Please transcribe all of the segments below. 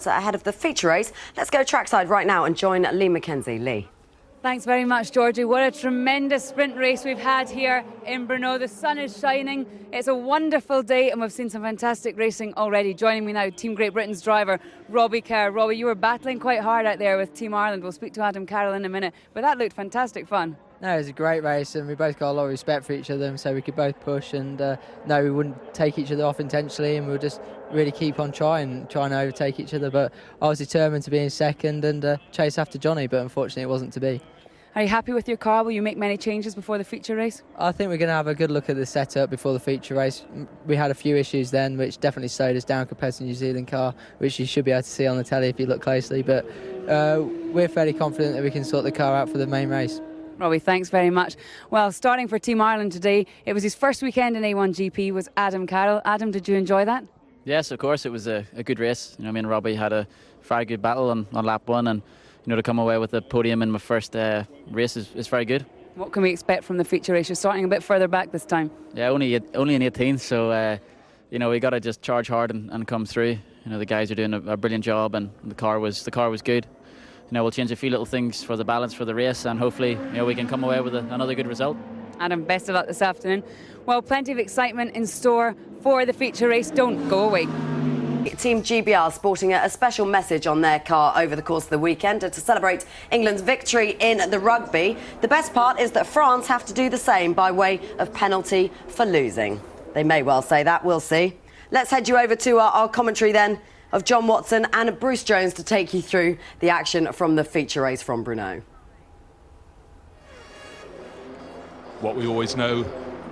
ahead of the feature race. Let's go trackside right now and join Lee Mackenzie. Lee. Thanks very much, Georgie. What a tremendous sprint race we've had here in Brno. The sun is shining. It's a wonderful day and we've seen some fantastic racing already. Joining me now, Team Great Britain's driver, Robbie Kerr. Robbie, you were battling quite hard out there with Team Ireland. We'll speak to Adam Carroll in a minute, but that looked fantastic fun. No, it was a great race and we both got a lot of respect for each other, so we could both push and no, we wouldn't take each other off intentionally and we'll just really keep on trying to overtake each other. But I was determined to be in second and chase after Jonny, but unfortunately it wasn't to be. Are you happy with your car? Will you make many changes before the feature race? I think we're going to have a good look at the setup before the feature race. We had a few issues then which definitely slowed us down compared to the New Zealand car, which you should be able to see on the telly if you look closely, but we're fairly confident that we can sort the car out for the main race. Robbie, thanks very much. Well, starting for Team Ireland today, it was his first weekend in A1GP, was Adam Carroll. Adam, did you enjoy that? Yes, of course, it was a good race. You know, me and Robbie had a very good battle on lap one, and to come away with a podium in my first race is very good. What can we expect from the feature race? You're starting a bit further back this time. Yeah, only an 18th, so we got to just charge hard and come through. The guys are doing a brilliant job, and the car was good. We'll change a few little things for the balance for the race, and hopefully we can come away with another good result. Adam, best of luck this afternoon. Well, plenty of excitement in store for the feature race. Don't go away. Team GBR sporting a special message on their car over the course of the weekend to celebrate England's victory in the rugby. The best part is that France have to do the same by way of penalty for losing. They may well say that, we'll see. Let's head you over to our commentary then of John Watson and Bruce Jones to take you through the action from the feature race from Brno. What we always know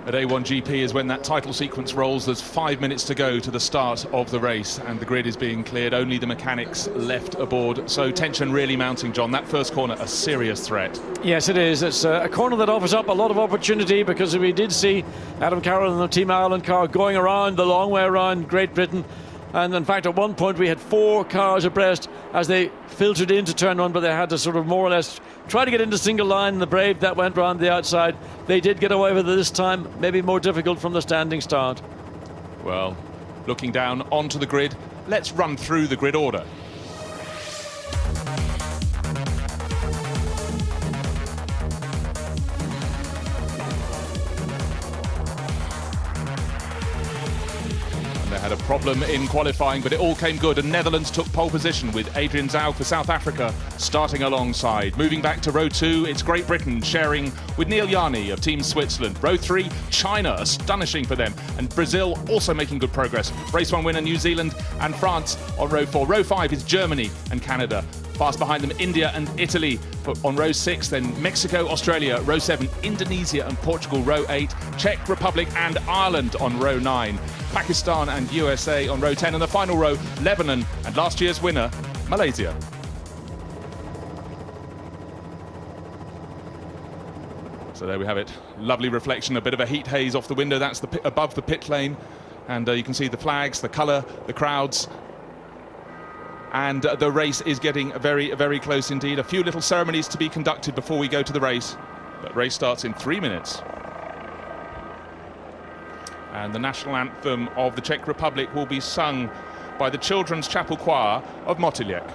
at A1GP is when that title sequence rolls, there's 5 minutes to go to the start of the race and the grid is being cleared, only the mechanics left aboard. So tension really mounting, John. That first corner, a serious threat. Yes, it is. It's a corner that offers up a lot of opportunity because we did see Adam Carroll and the Team Ireland car going around the long way around Great Britain. And in fact, at one point we had 4 cars abreast as they filtered into turn one, but they had to sort of more or less try to get into single line. The Brave that went round the outside, they did get away with it this time, maybe more difficult from the standing start. Well, looking down onto the grid, let's run through the grid order. Had a problem in qualifying, but it all came good, and Netherlands took pole position with Adrian Zaugg for South Africa starting alongside. Moving back to row 2, it's Great Britain sharing with Neel Jani of Team Switzerland. Row 3, China, astonishing for them, and Brazil also making good progress. Race 1 winner New Zealand and France on row 4. Row 5 is Germany and Canada. Fast behind them, India and Italy on row 6, then Mexico, Australia, row 7, Indonesia and Portugal, row 8, Czech Republic and Ireland on row 9, Pakistan and USA on row 10, and the final row, Lebanon and last year's winner, Malaysia. So there we have it, lovely reflection, a bit of a heat haze off the window, that's above the pit lane, and you can see the flags, the colour, the crowds. And the race is getting very, very close indeed. A few little ceremonies to be conducted before we go to the race. But race starts in 3 minutes. And the national anthem of the Czech Republic will be sung by the Children's Chapel Choir of Motylek.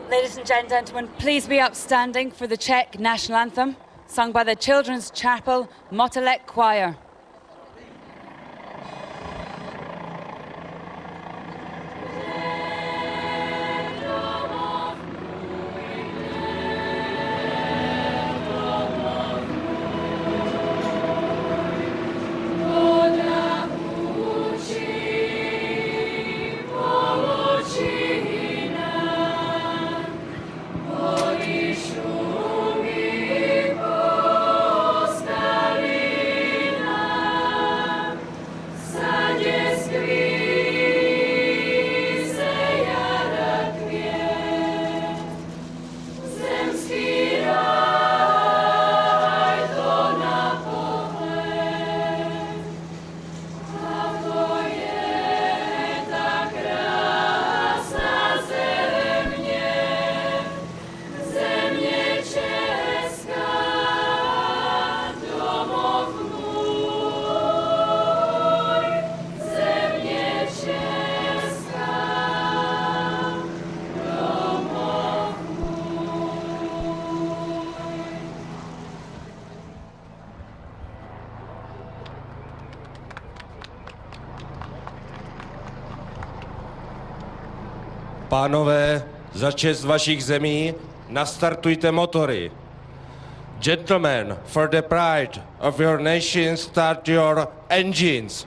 Ladies and gentlemen, please be upstanding for the Czech national anthem, sung by the Children's Chapel Motylek Choir. Pánové, za čest vašich zemí, nastartujte motory. Gentlemen, for the pride of your nation, start your engines.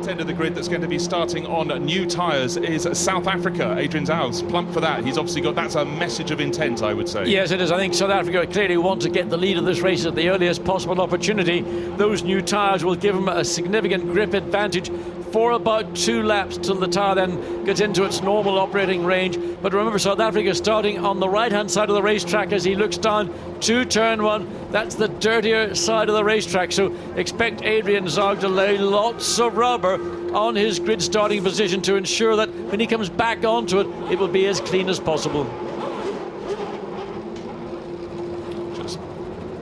End of the grid that's going to be starting on new tyres is South Africa. Adrian Zaugg plumped for that. He's obviously got, that's a message of intent, I would say. Yes, it is. I think South Africa clearly want to get the lead of this race at the earliest possible opportunity. Those new tyres will give them a significant grip advantage for about 2 laps till the tyre then gets into its normal operating range. But remember, South Africa starting on the right-hand side of the racetrack as he looks down to turn 1. That's the dirtier side of the racetrack, so expect Adrian Zaugg to lay lots of rubber on his grid starting position to ensure that when he comes back onto it, it will be as clean as possible. Just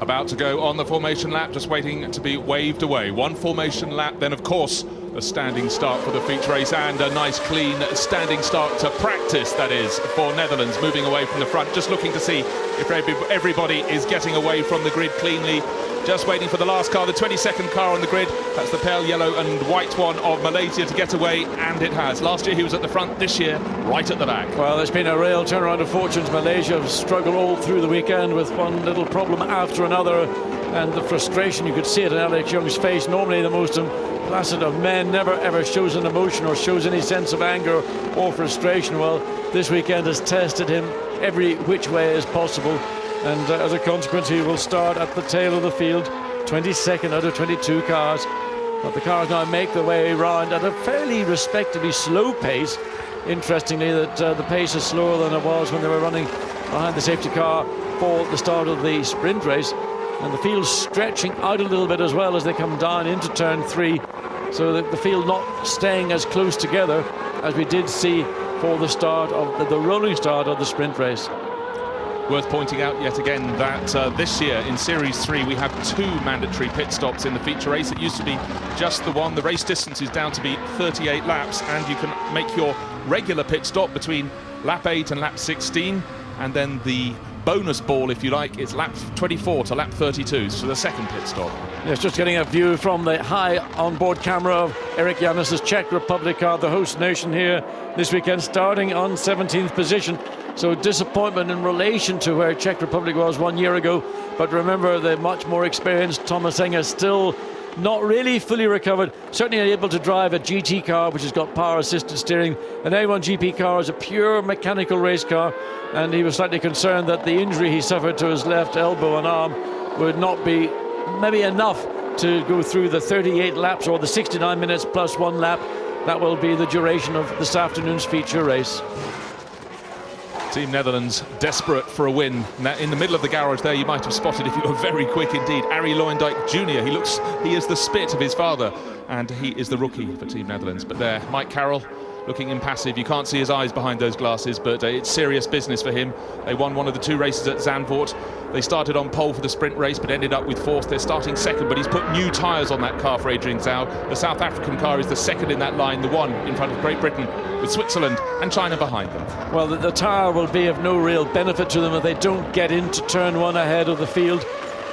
about to go on the formation lap, just waiting to be waved away. One formation lap, then of course a standing start for the feature race, and a nice clean standing start to practice, that is, for Netherlands, moving away from the front, just looking to see if everybody is getting away from the grid cleanly. Just waiting for the last car, the 22nd car on the grid. That's the pale yellow and white one of Malaysia to get away, and it has. Last year he was at the front, this year right at the back. Well, there's been a real turnaround of fortunes. Malaysia have struggled all through the weekend with one little problem after another, and the frustration, you could see it in Alex Young's face. Normally the most placid of men, never ever shows an emotion or shows any sense of anger or frustration. Well, this weekend has tested him every which way as possible, and as a consequence he will start at the tail of the field, 22nd out of 22 cars. But the cars now make their way round at a fairly respectably slow pace. Interestingly, that the pace is slower than it was when they were running behind the safety car for the start of the sprint race, and the field's stretching out a little bit as well as they come down into turn 3, so that the field not staying as close together as we did see for the start of the rolling start of the sprint race. Worth pointing out yet again that this year in Series 3 we have 2 mandatory pit stops in the feature race. It used to be just the one. The race distance is down to be 38 laps, and you can make your regular pit stop between lap 8 and lap 16, and then the bonus ball, if you like, is lap 24 to lap 32, so the second pit stop. Yes, just getting a view from the high onboard camera of Erik Janis' Czech Republic car, the host nation here this weekend, starting on 17th position. So disappointment in relation to where Czech Republic was 1 year ago. But remember, the much more experienced Thomas Enger still not really fully recovered, certainly able to drive a GT car which has got power assisted steering. An A1GP car is a pure mechanical race car, and he was slightly concerned that the injury he suffered to his left elbow and arm would not be maybe enough to go through the 38 laps or the 69 minutes plus 1 lap. That will be the duration of this afternoon's feature race. Team Netherlands desperate for a win. Now, in the middle of the garage there, you might have spotted, if you were very quick indeed, Arie Luijendijk Jr. He is the spit of his father, and he is the rookie for Team Netherlands. But there, Mike Carroll looking impassive. You can't see his eyes behind those glasses, but it's serious business for him. They won one of the 2 races at Zandvoort. They started on pole for the sprint race, but ended up with 4th. They're starting 2nd, but he's put new tyres on that car for Adrian Zaugg. The South African car is the 2nd in that line, the one in front of Great Britain, with Switzerland and China behind them. Well, the tyre will be of no real benefit to them if they don't get into turn 1 ahead of the field,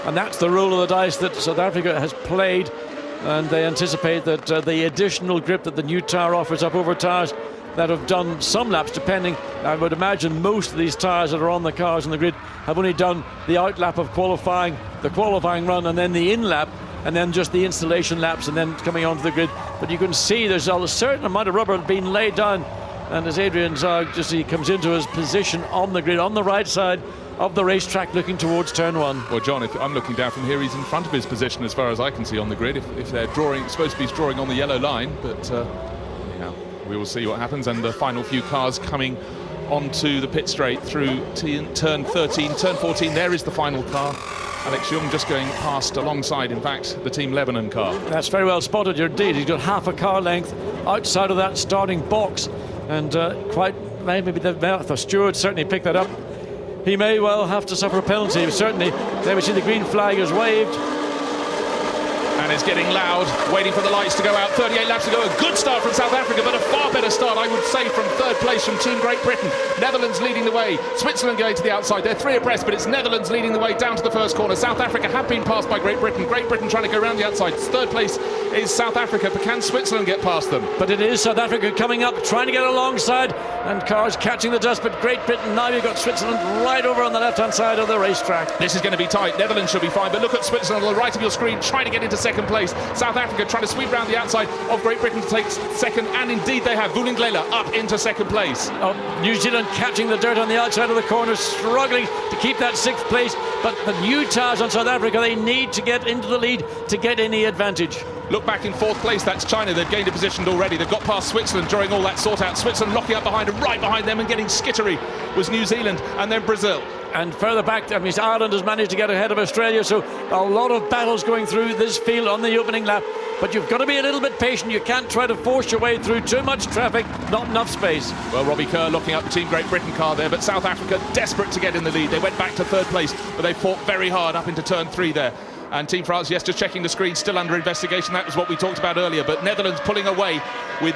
and that's the roll of the dice that South Africa has played. And they anticipate that the additional grip that the new tyre offers up over tyres that have done some laps, depending, I would imagine most of these tyres that are on the cars on the grid have only done the out lap of qualifying, the qualifying run, and then the in lap, and then just the installation laps, and then coming onto the grid. But you can see there's a certain amount of rubber being laid down, and as Adrian Zaugg just he comes into his position on the grid on the right side of the racetrack, looking towards turn 1. Well, John, if I'm looking down from here, he's in front of his position as far as I can see on the grid. If they're supposed to be drawing on the yellow line, but anyhow, we will see what happens. And the final few cars coming onto the pit straight through turn 13, turn 14. There is the final car. Alex Yoong just going past alongside, in fact, the Team Lebanon car. That's very well spotted, indeed. He's got half a car length outside of that starting box, and maybe the steward certainly picked that up. He may well have to suffer a penalty. Certainly, there we see the green flag is waved. And it's getting loud, waiting for the lights to go out. 38 laps to go. A good start from South Africa, but a far better start, I would say, from third place from Team Great Britain. Netherlands leading the way. Switzerland going to the outside. They're 3 abreast, but it's Netherlands leading the way down to the first corner. South Africa have been passed by Great Britain. Great Britain trying to go around the outside. Third place is South Africa, but can Switzerland get past them? But it is South Africa coming up, trying to get alongside, and cars catching the dust. But Great Britain, now you've got Switzerland right over on the left-hand side of the racetrack. This is going to be tight. Netherlands should be fine, but look at Switzerland on the right of your screen, trying to get into second place. South Africa trying to sweep round the outside of Great Britain to take second, and indeed they have. Vuninglela up into second place. New Zealand catching the dirt on the outside of the corner, struggling to keep that 6th place. But the new tires on South Africa, they need to get into the lead to get any advantage. Look back in 4th place, that's China. They've gained a position already. They've got past Switzerland during all that sort out. Switzerland locking up behind, and right behind them and getting skittery was New Zealand, and then Brazil. And further back, I mean, Ireland has managed to get ahead of Australia, so a lot of battles going through this field on the opening lap. But you've got to be a little bit patient. You can't try to force your way through too much traffic, not enough space. Well, Robbie Kerr looking up the Team Great Britain car there, but South Africa desperate to get in the lead. They went back to 3rd place, but they fought very hard up into turn 3 there. And Team France, yes, just checking the screen, still under investigation. That was what we talked about earlier. But Netherlands pulling away with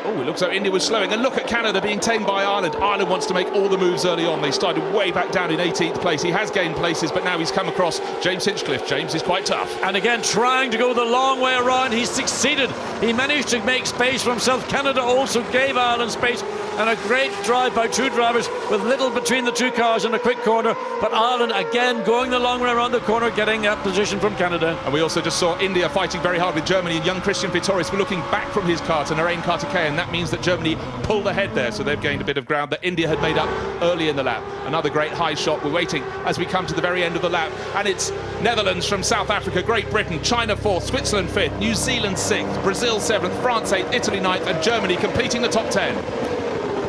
it looks like India was slowing. And look at Canada being tamed by Ireland. Ireland wants to make all the moves early on. They started way back down in 18th place. He has gained places, but now he's come across James Hinchcliffe. James is quite tough. And again, trying to go the long way around. He's succeeded. He managed to make space for himself. Canada also gave Ireland space. And a great drive by 2 drivers with little between the 2 cars in a quick corner. But Ireland again going the long way around the corner, getting that position from Canada. And we also just saw India fighting very hard with Germany, and young Christian Vietoris were looking back from his car to Narain Karthikeyan. That means that Germany pulled ahead there, so they've gained a bit of ground that India had made up early in the lap. Another great high shot. We're waiting as we come to the very end of the lap, and it's Netherlands from South Africa, Great Britain, China 4th, Switzerland 5th, New Zealand 6th, Brazil 7th, France 8th, Italy 9th, and Germany completing the top 10.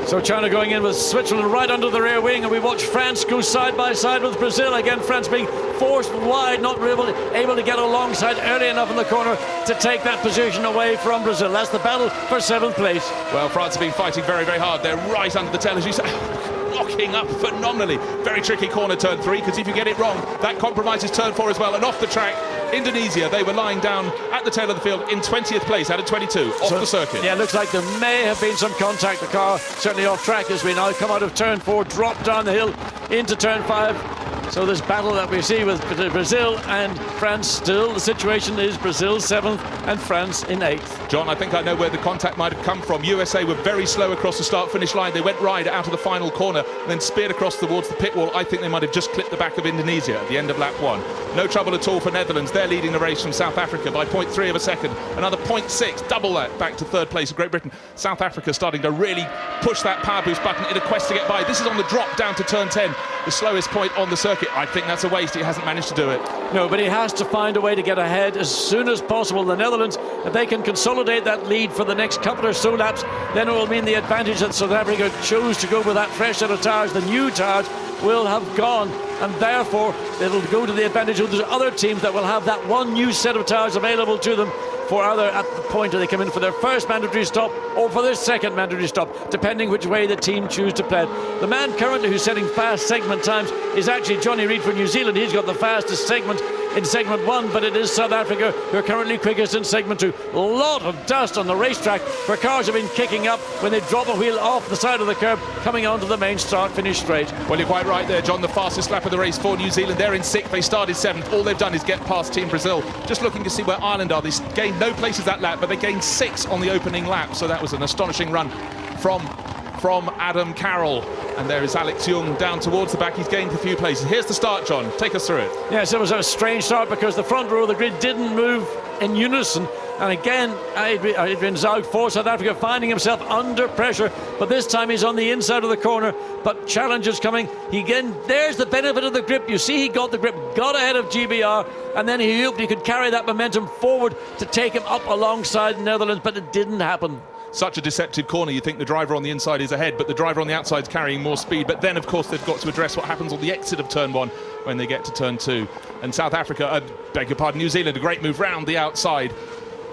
So China going in with Switzerland right under the rear wing, and we watch France go side by side with Brazil. Again, France being forced wide, not able to get alongside early enough in the corner to take that position away from Brazil. That's the battle for 7th place. Well, France have been fighting very, very hard. They're right under the tail, as you say. Locking up phenomenally. Very tricky corner turn 3, because if you get it wrong, that compromises turn 4 as well. And off the track, Indonesia, they were lying down at the tail of the field in 20th place out of 22 off the circuit. Yeah, it looks like there may have been some contact. The car certainly off track as we now come out of turn 4, drop down the hill into turn 5. So this battle that we see with Brazil and France, still the situation is Brazil 7th and France in 8th. John, I think I know where the contact might have come from. USA were very slow across the start-finish line. They went right out of the final corner and then speared across towards the pit wall. I think they might have just clipped the back of Indonesia at the end of lap 1. No trouble at all for Netherlands. They're leading the race from South Africa by 0.3 of a second. Another 0.6, double that, back to 3rd place of Great Britain. South Africa starting to really push that power boost button in a quest to get by. This is on the drop down to turn 10, the slowest point on the circuit. I think that's a waste. He hasn't managed to do it. No, but he has to find a way to get ahead as soon as possible. The Netherlands, if they can consolidate that lead for the next couple or so laps, then it will mean the advantage that South Africa chose to go with that fresh set of tyres. The new tyres will have gone, and therefore it'll go to the advantage of the other teams that will have that one new set of tyres available to them for either at the point where they come in for their first mandatory stop or for their second mandatory stop, depending which way the team choose to play. The man currently who's setting fast segment times is actually Jonny Reid for New Zealand. He's got the fastest segment in segment 1, but it is South Africa who are currently quickest in segment 2. A lot of dust on the racetrack where cars have been kicking up when they drop a wheel off the side of the curb coming onto the main start-finish straight. Well, you're quite right there, John. The fastest lap of the race for New Zealand. They're in 6th. They started 7th. All they've done is get past Team Brazil. Just looking to see where Ireland are. They gained no places that lap, but they gained 6 on the opening lap. So that was an astonishing run from Adam Carroll. And there is Alex Yoong down towards the back. He's gained a few places. Here's the start, John. Take us through it. Yes, it was a strange start because the front row of the grid didn't move in unison. And again, Adrian Zaugg for South Africa finding himself under pressure. But this time he's on the inside of the corner. But challenges coming. There's the benefit of the grip. You see he got the grip, got ahead of GBR. And then he hoped he could carry that momentum forward to take him up alongside the Netherlands. But it didn't happen. Such a deceptive corner. You think the driver on the inside is ahead, but the driver on the outside is carrying more speed. But then, of course, they've got to address what happens on the exit of turn 1 when they get to turn 2. And South Africa, beg your pardon, New Zealand, a great move round the outside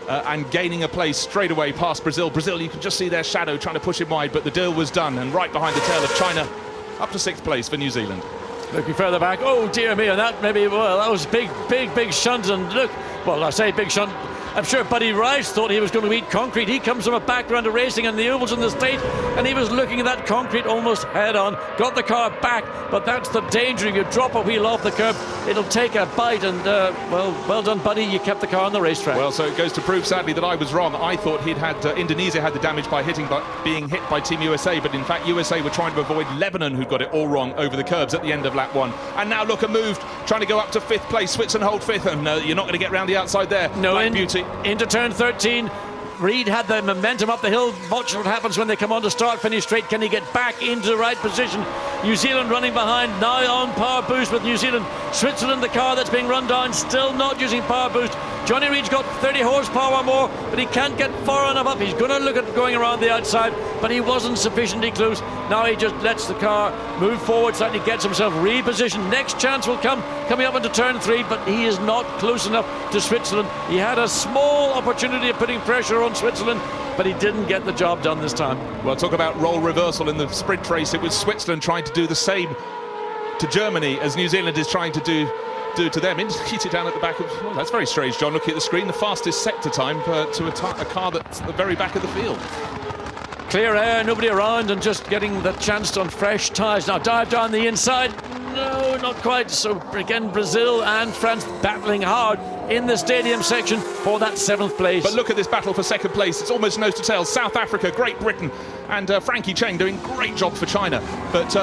and gaining a place straight away past Brazil. Brazil, you can just see their shadow trying to push him wide, but the deal was done. And right behind the tail of China, up to 6th place for New Zealand. Looking further back. Oh dear me, and that was big shunt. And look, well, I say big shunt. I'm sure Buddy Rice thought he was going to eat concrete. He comes from a background of racing in the ovals in the state, and he was looking at that concrete almost head on. Got the car back, but that's the danger. If you drop a wheel off the curb, it'll take a bite. And well done, Buddy. You kept the car on the racetrack. Well, so it goes to prove, sadly, that I was wrong. I thought Indonesia had the damage by being hit by Team USA, but in fact USA were trying to avoid Lebanon, who got it all wrong over the curbs at the end of lap 1. And now look, a move trying to go up to 5th place. Switzerland hold 5th, and you're not going to get round the outside there. No, Black Beauty. Into turn 13. Reid had the momentum up the hill. Watch what happens when they come on to start-finish straight. Can he get back into the right position? New Zealand running behind, now on power boost with New Zealand. Switzerland, the car that's being run down, still not using power boost. Johnny Reid's got 30 horsepower more, but he can't get far enough up. He's going to look at going around the outside, but he wasn't sufficiently close. Now he just lets the car move forward, slightly gets himself repositioned. Next chance will come coming up into turn 3, but he is not close enough to Switzerland. He had a small opportunity of putting pressure on Switzerland, but he didn't get the job done this time. Well, talk about role reversal in the sprint race. It was Switzerland trying to do the same to Germany as New Zealand is trying to do to them. Hit it down at the back of... Well, that's very strange, John. Looking at the screen, the fastest sector time to a car that's at the very back of the field. Clear air, nobody around, and just getting the chance on fresh tyres. Now dive down the inside. No, not quite. So again, Brazil and France battling hard in the stadium section for that 7th place. But look at this battle for 2nd place. It's almost nose to tail. South Africa, Great Britain, and Frankie Cheng doing great job for China. But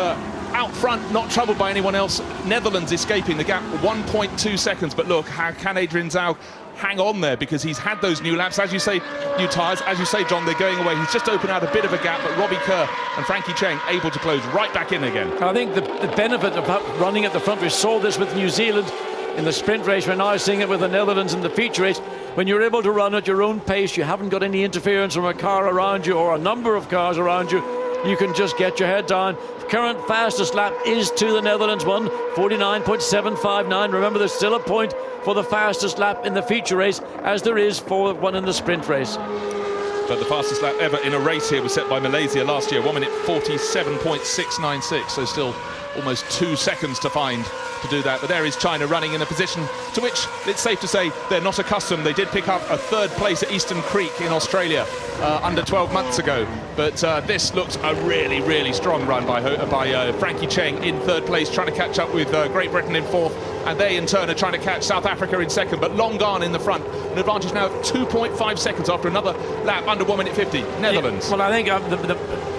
out front, not troubled by anyone else. Netherlands escaping the gap, 1.2 seconds. But look, how can Adrian Zaugg hang on there, because he's had those new laps, as you say, new tyres, as you say, John, they're going away. He's just opened out a bit of a gap, but Robbie Kerr and Frankie Cheng able to close right back in again. I think the benefit of running at the front, we saw this with New Zealand in the sprint race, we're now seeing it with the Netherlands in the feature race. When you're able to run at your own pace, you haven't got any interference from a car around you or a number of cars around you, you can just get your head down. Current fastest lap is to the Netherlands one, 49.759. Remember, there's still a point for the fastest lap in the feature race, as there is for one in the sprint race. But the fastest lap ever in a race here was set by Malaysia last year, 1 minute 47.696, so still almost 2 seconds to find to do that. But there is China running in a position to which it's safe to say they're not accustomed. They did pick up a 3rd place at Eastern Creek in Australia under 12 months ago, but this looks a really strong run by Frankie Cheng in 3rd place, trying to catch up with Great Britain in 4th, and they in turn are trying to catch South Africa in 2nd, but long gone in the front. An advantage now of 2.5 seconds after another lap under 1 minute 50. Netherlands. Yeah, well, I think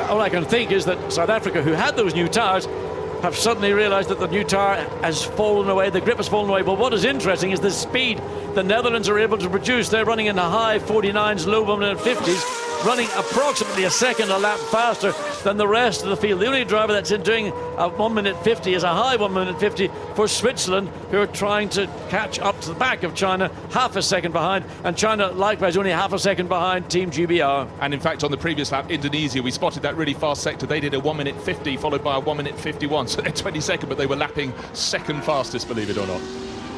all I can think is that South Africa, who had those new tyres, have suddenly realised that the new tyre has fallen away, the grip has fallen away. But what is interesting is the speed the Netherlands are able to produce. They're running in the high 49s, low 150s, running approximately a second a lap faster than the rest of the field. The only driver that's doing a 1 minute 50 is a high 1 minute 50 for Switzerland, who are trying to catch up to the back of China, half a second behind, and China likewise only half a second behind Team GBR. And in fact, on the previous lap, Indonesia, we spotted that really fast sector. They did a 1 minute 50 followed by a 1 minute 51, so they're 22nd, but they were lapping 2nd fastest, believe it or not.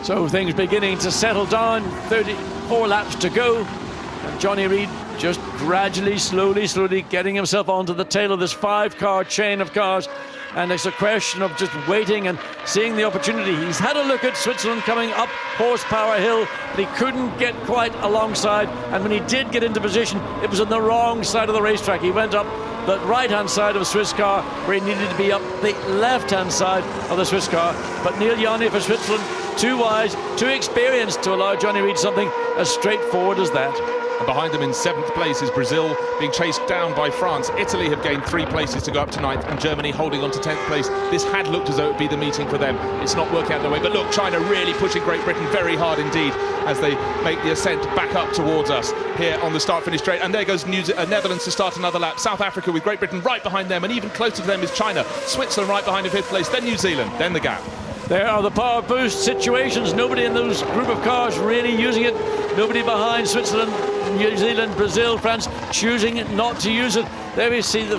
So things beginning to settle down, 34 laps to go, and Johnny Reid just gradually, slowly getting himself onto the tail of this 5-car chain of cars. And it's a question of just waiting and seeing the opportunity. He's had a look at Switzerland coming up Horsepower Hill, but he couldn't get quite alongside. And when he did get into position, it was on the wrong side of the racetrack. He went up the right-hand side of the Swiss car, where he needed to be up the left-hand side of the Swiss car. But Neel Jani for Switzerland, too wise, too experienced to allow Johnny Reid something as straightforward as that. And behind them in 7th place is Brazil, being chased down by France. Italy have gained 3 places to go up to 9th, and Germany holding on to 10th place. This had looked as though it would be the meeting for them. It's not working out their way, but look, China really pushing Great Britain very hard indeed as they make the ascent back up towards us here on the start-finish straight. And there goes Netherlands to start another lap. South Africa with Great Britain right behind them, and even closer to them is China. Switzerland right behind in 5th place, then New Zealand, then the gap. There are the power boost situations. Nobody in those group of cars really using it. Nobody behind Switzerland, New Zealand, Brazil, France choosing not to use it. There we see the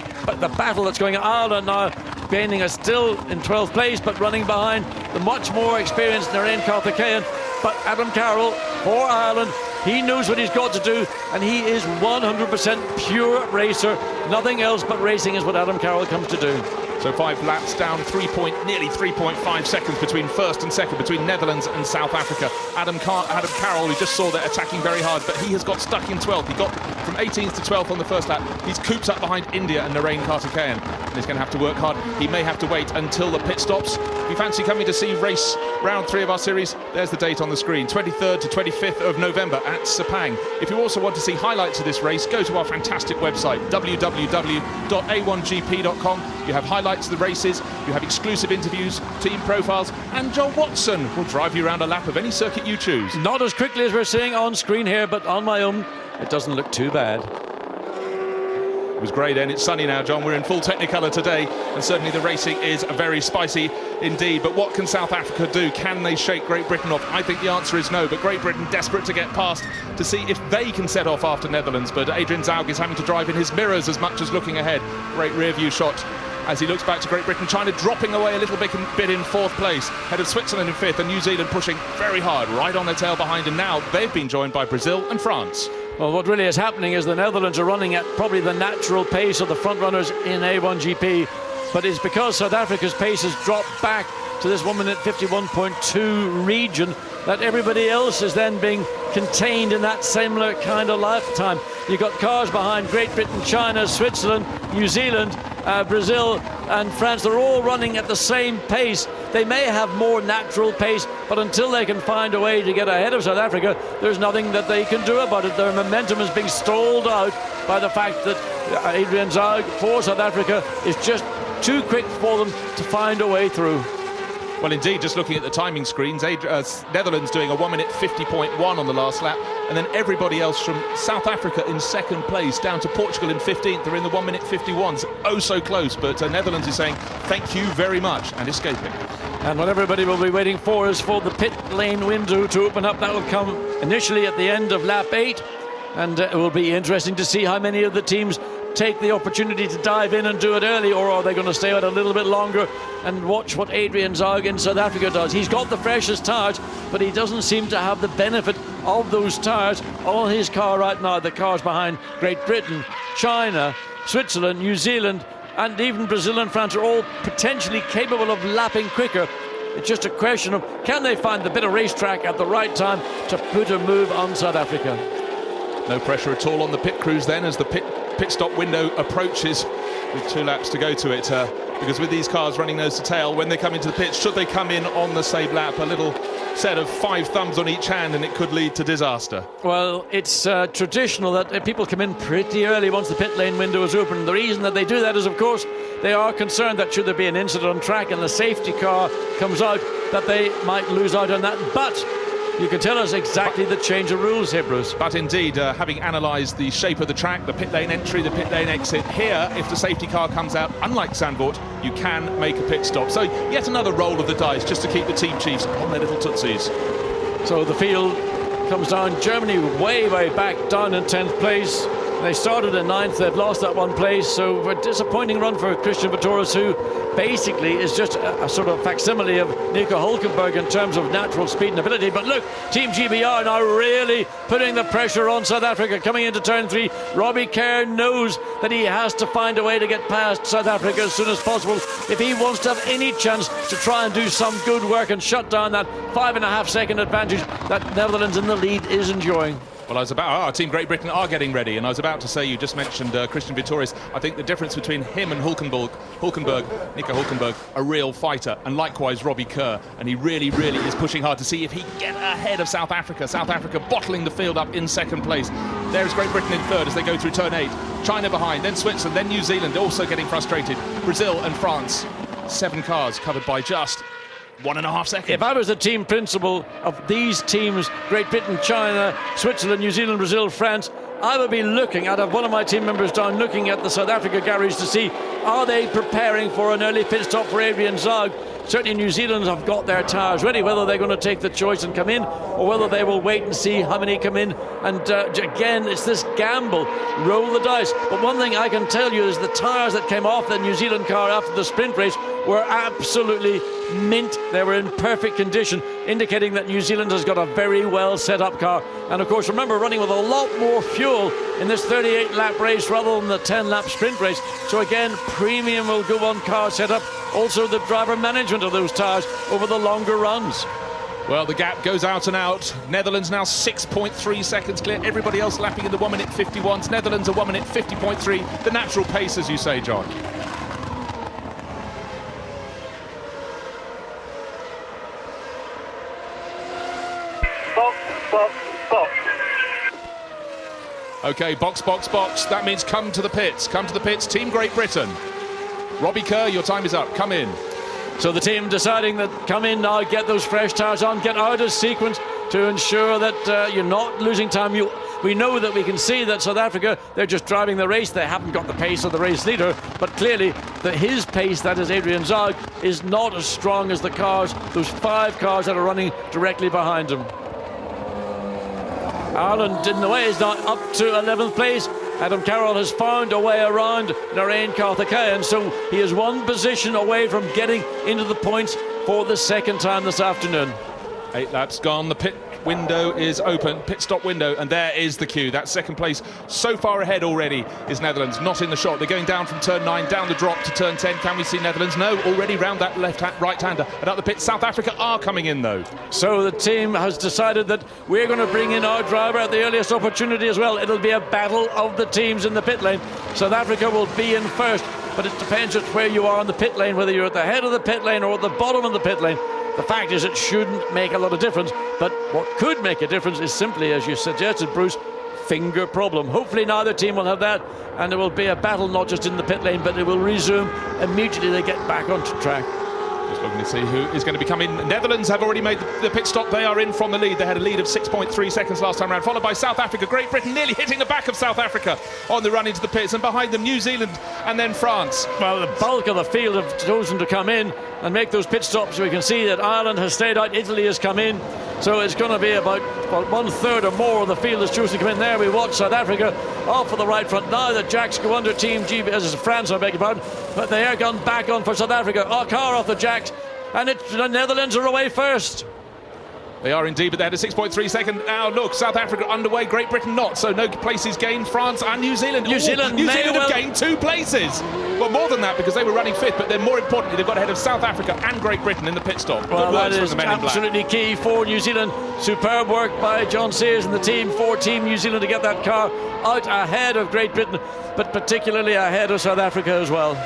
battle that's going on. Ireland now gaining a still in 12th place, but running behind the much more experienced Narain Karthikeyan. But Adam Carroll for Ireland, he knows what he's got to do, and he is 100% pure racer. Nothing else but racing is what Adam Carroll comes to do. So 5 laps down, nearly 3.5 seconds between first and second, between Netherlands and South Africa. Adam Carroll, we just saw that attacking very hard, but he has got stuck in 12th. He got from 18th to 12th on the first lap. He's cooped up behind India and Narain Karthikeyan, and he's going to have to work hard. He may have to wait until the pit stops. If you fancy coming to see race round 3 of our series, there's the date on the screen, 23rd to 25th of November at Sepang. If you also want to see highlights of this race, go to our fantastic website, www.a1gp.com. You have highlights of the races, you have exclusive interviews, team profiles, and John Watson will drive you around a lap of any circuit you choose. Not as quickly as we're seeing on screen here, but on my own, it doesn't look too bad. It was grey then, it's sunny now, John. We're in full Technicolor today, and certainly the racing is very spicy indeed. But what can South Africa do? Can they shake Great Britain off? I think the answer is no, but Great Britain desperate to get past to see if they can set off after Netherlands. But Adrian Zaugg is having to drive in his mirrors as much as looking ahead. Great rear view shot as he looks back to Great Britain. China dropping away a little bit in 4th place, ahead of Switzerland in 5th, and New Zealand pushing very hard, right on their tail behind, and now they've been joined by Brazil and France. Well, what really is happening is the Netherlands are running at probably the natural pace of the front runners in A1GP, but it's because South Africa's pace has dropped back to this 1 minute 51.2 region that everybody else is then being contained in that similar kind of lifetime. You've got cars behind Great Britain, China, Switzerland, New Zealand, Brazil and France. They're all running at the same pace. They may have more natural pace, but until they can find a way to get ahead of South Africa, there's nothing that they can do about it. Their momentum is being stalled out by the fact that Adrian Zaugg for South Africa is just too quick for them to find a way through. Well, indeed, just looking at the timing screens, Netherlands doing a 1 minute 50.1 on the last lap, and then everybody else from South Africa in 2nd place down to Portugal in 15th. They're in the 1 minute 51s. Oh, so close, but Netherlands is saying thank you very much and escaping. And what everybody will be waiting for is for the pit lane window to open up. That will come initially at the end of lap 8, and it will be interesting to see how many of the teams take the opportunity to dive in and do it early, or are they going to stay out a little bit longer and watch what Adrian Zaugg in South Africa does? He's got the freshest tyres, but he doesn't seem to have the benefit of those tyres on his car right now. The cars behind Great Britain, China, Switzerland, New Zealand, and even Brazil and France are all potentially capable of lapping quicker. It's just a question of can they find the bit of racetrack at the right time to put a move on South Africa. No pressure at all on the pit crews then as the pit stop window approaches with 2 laps to go to it, because with these cars running nose to tail, when they come into the pits, should they come in on the same lap, a little set of 5 thumbs on each hand and it could lead to disaster. Well, it's traditional that people come in pretty early once the pit lane window is open. The reason that they do that is, of course, they are concerned that should there be an incident on track and the safety car comes out, that they might lose out on that. But you can tell us exactly the change of rules here, Bruce. But indeed, having analysed the shape of the track, the pit lane entry, the pit lane exit, here, if the safety car comes out, unlike Zandvoort, you can make a pit stop. So yet another roll of the dice just to keep the team chiefs on their little tootsies. So the field comes down. Germany way back down in 10th place. They started in 9th, they've lost that 1 place, so a disappointing run for Christian Vietoris, who basically is just a sort of facsimile of Nico Hulkenberg in terms of natural speed and ability. But look, Team GBR now really putting the pressure on South Africa coming into turn 3. Robbie Kerr knows that he has to find a way to get past South Africa as soon as possible if he wants to have any chance to try and do some good work and shut down that 5.5 second advantage that Netherlands in the lead is enjoying. Well, Team Great Britain are getting ready, and I was about to say, you just mentioned Christian Vietoris. I think the difference between him and Nico Hulkenberg, a real fighter, and likewise Robbie Kerr, and he really is pushing hard to see if he can get ahead of South Africa. South Africa bottling the field up in 2nd place. There's Great Britain in 3rd as they go through turn 8. China behind, then Switzerland, then New Zealand, also getting frustrated. Brazil and France, 7 cars covered by just 1.5 seconds. If I was the team principal of these teams, Great Britain, China, Switzerland, New Zealand, Brazil, France, I would be looking, I'd have one of my team members down looking at the South Africa garage to see, are they preparing for an early pit stop for Adrian Zaugg? Certainly New Zealand have got their tyres ready, whether they're going to take the choice and come in or whether they will wait and see how many come in. And again, it's this gamble, roll the dice. But one thing I can tell you is the tyres that came off the New Zealand car after the sprint race were absolutely mint. They were in perfect condition, indicating that New Zealand has got a very well set up car. And of course, remember, running with a lot more fuel in this 38 lap race rather than the 10 lap sprint race. So again, premium will go on car setup. Also the driver management of those tyres over the longer runs. Well, the gap goes out and out. Netherlands now 6.3 seconds clear. Everybody else lapping in the 1 minute 51s. Netherlands are 1 minute 50.3. The natural pace, as you say, John. Okay, box, box, box. That means come to the pits. Come to the pits. Team Great Britain. Robbie Kerr, your time is up. Come in. So the team deciding that come in now, get those fresh tyres on, get out of sequence to ensure that you're not losing time. We know that we can see that South Africa, they're just driving the race. They haven't got the pace of the race leader, but clearly his pace, that is Adrian Zaugg, is not as strong as the cars, those 5 cars that are running directly behind him. Ireland in the way is now up to 11th place. Adam Carroll has found a way around Narain Karthikeyan, so he is 1 position away from getting into the points for the second time this afternoon. 8 laps gone. The pit window is open, pit stop window, and there is the queue. That second place so far ahead already is Netherlands, not in the shot. They're going down from turn 9, down the drop to turn 10. Can we see Netherlands? No, already round that right-hander. And up the pit, South Africa are coming in though. So the team has decided that we're going to bring in our driver at the earliest opportunity as well. It'll be a battle of the teams in the pit lane. South Africa will be in first, but it depends just where you are in the pit lane, whether you're at the head of the pit lane or at the bottom of the pit lane. The fact is, it shouldn't make a lot of difference, but what could make a difference is simply, as you suggested, Bruce, finger problem. Hopefully neither team will have that, and it will be a battle not just in the pit lane, but it will resume immediately they get back onto track. Just looking to see who is going to be coming. Netherlands have already made the pit stop. They are in from the lead. They had a lead of 6.3 seconds last time around, followed by South Africa. Great Britain nearly hitting the back of South Africa on the run into the pits, and behind them New Zealand and then France. Well, the bulk of the field have chosen to come in and make those pit stops. We can see that Ireland has stayed out, Italy has come in, so it's going to be about 1/3 or more of the field has chosen to come in there. We watch South Africa off for the right front. Now the Jacks go under Team G, as is France, I beg your pardon, but they are gone back on for South Africa. Our car off the Jacks, and the Netherlands are away first. They are indeed, but they had a 6.3 second. Now look, South Africa underway, Great Britain not. So no places gained. France and New Zealand. New Zealand would gain 2 places. Well, more than that, because they were running 5th, but then more importantly, they've got ahead of South Africa and Great Britain in the pit stop. Well, that is absolutely key for New Zealand. Superb work by John Sears and the team for Team New Zealand to get that car out ahead of Great Britain, but particularly ahead of South Africa as well.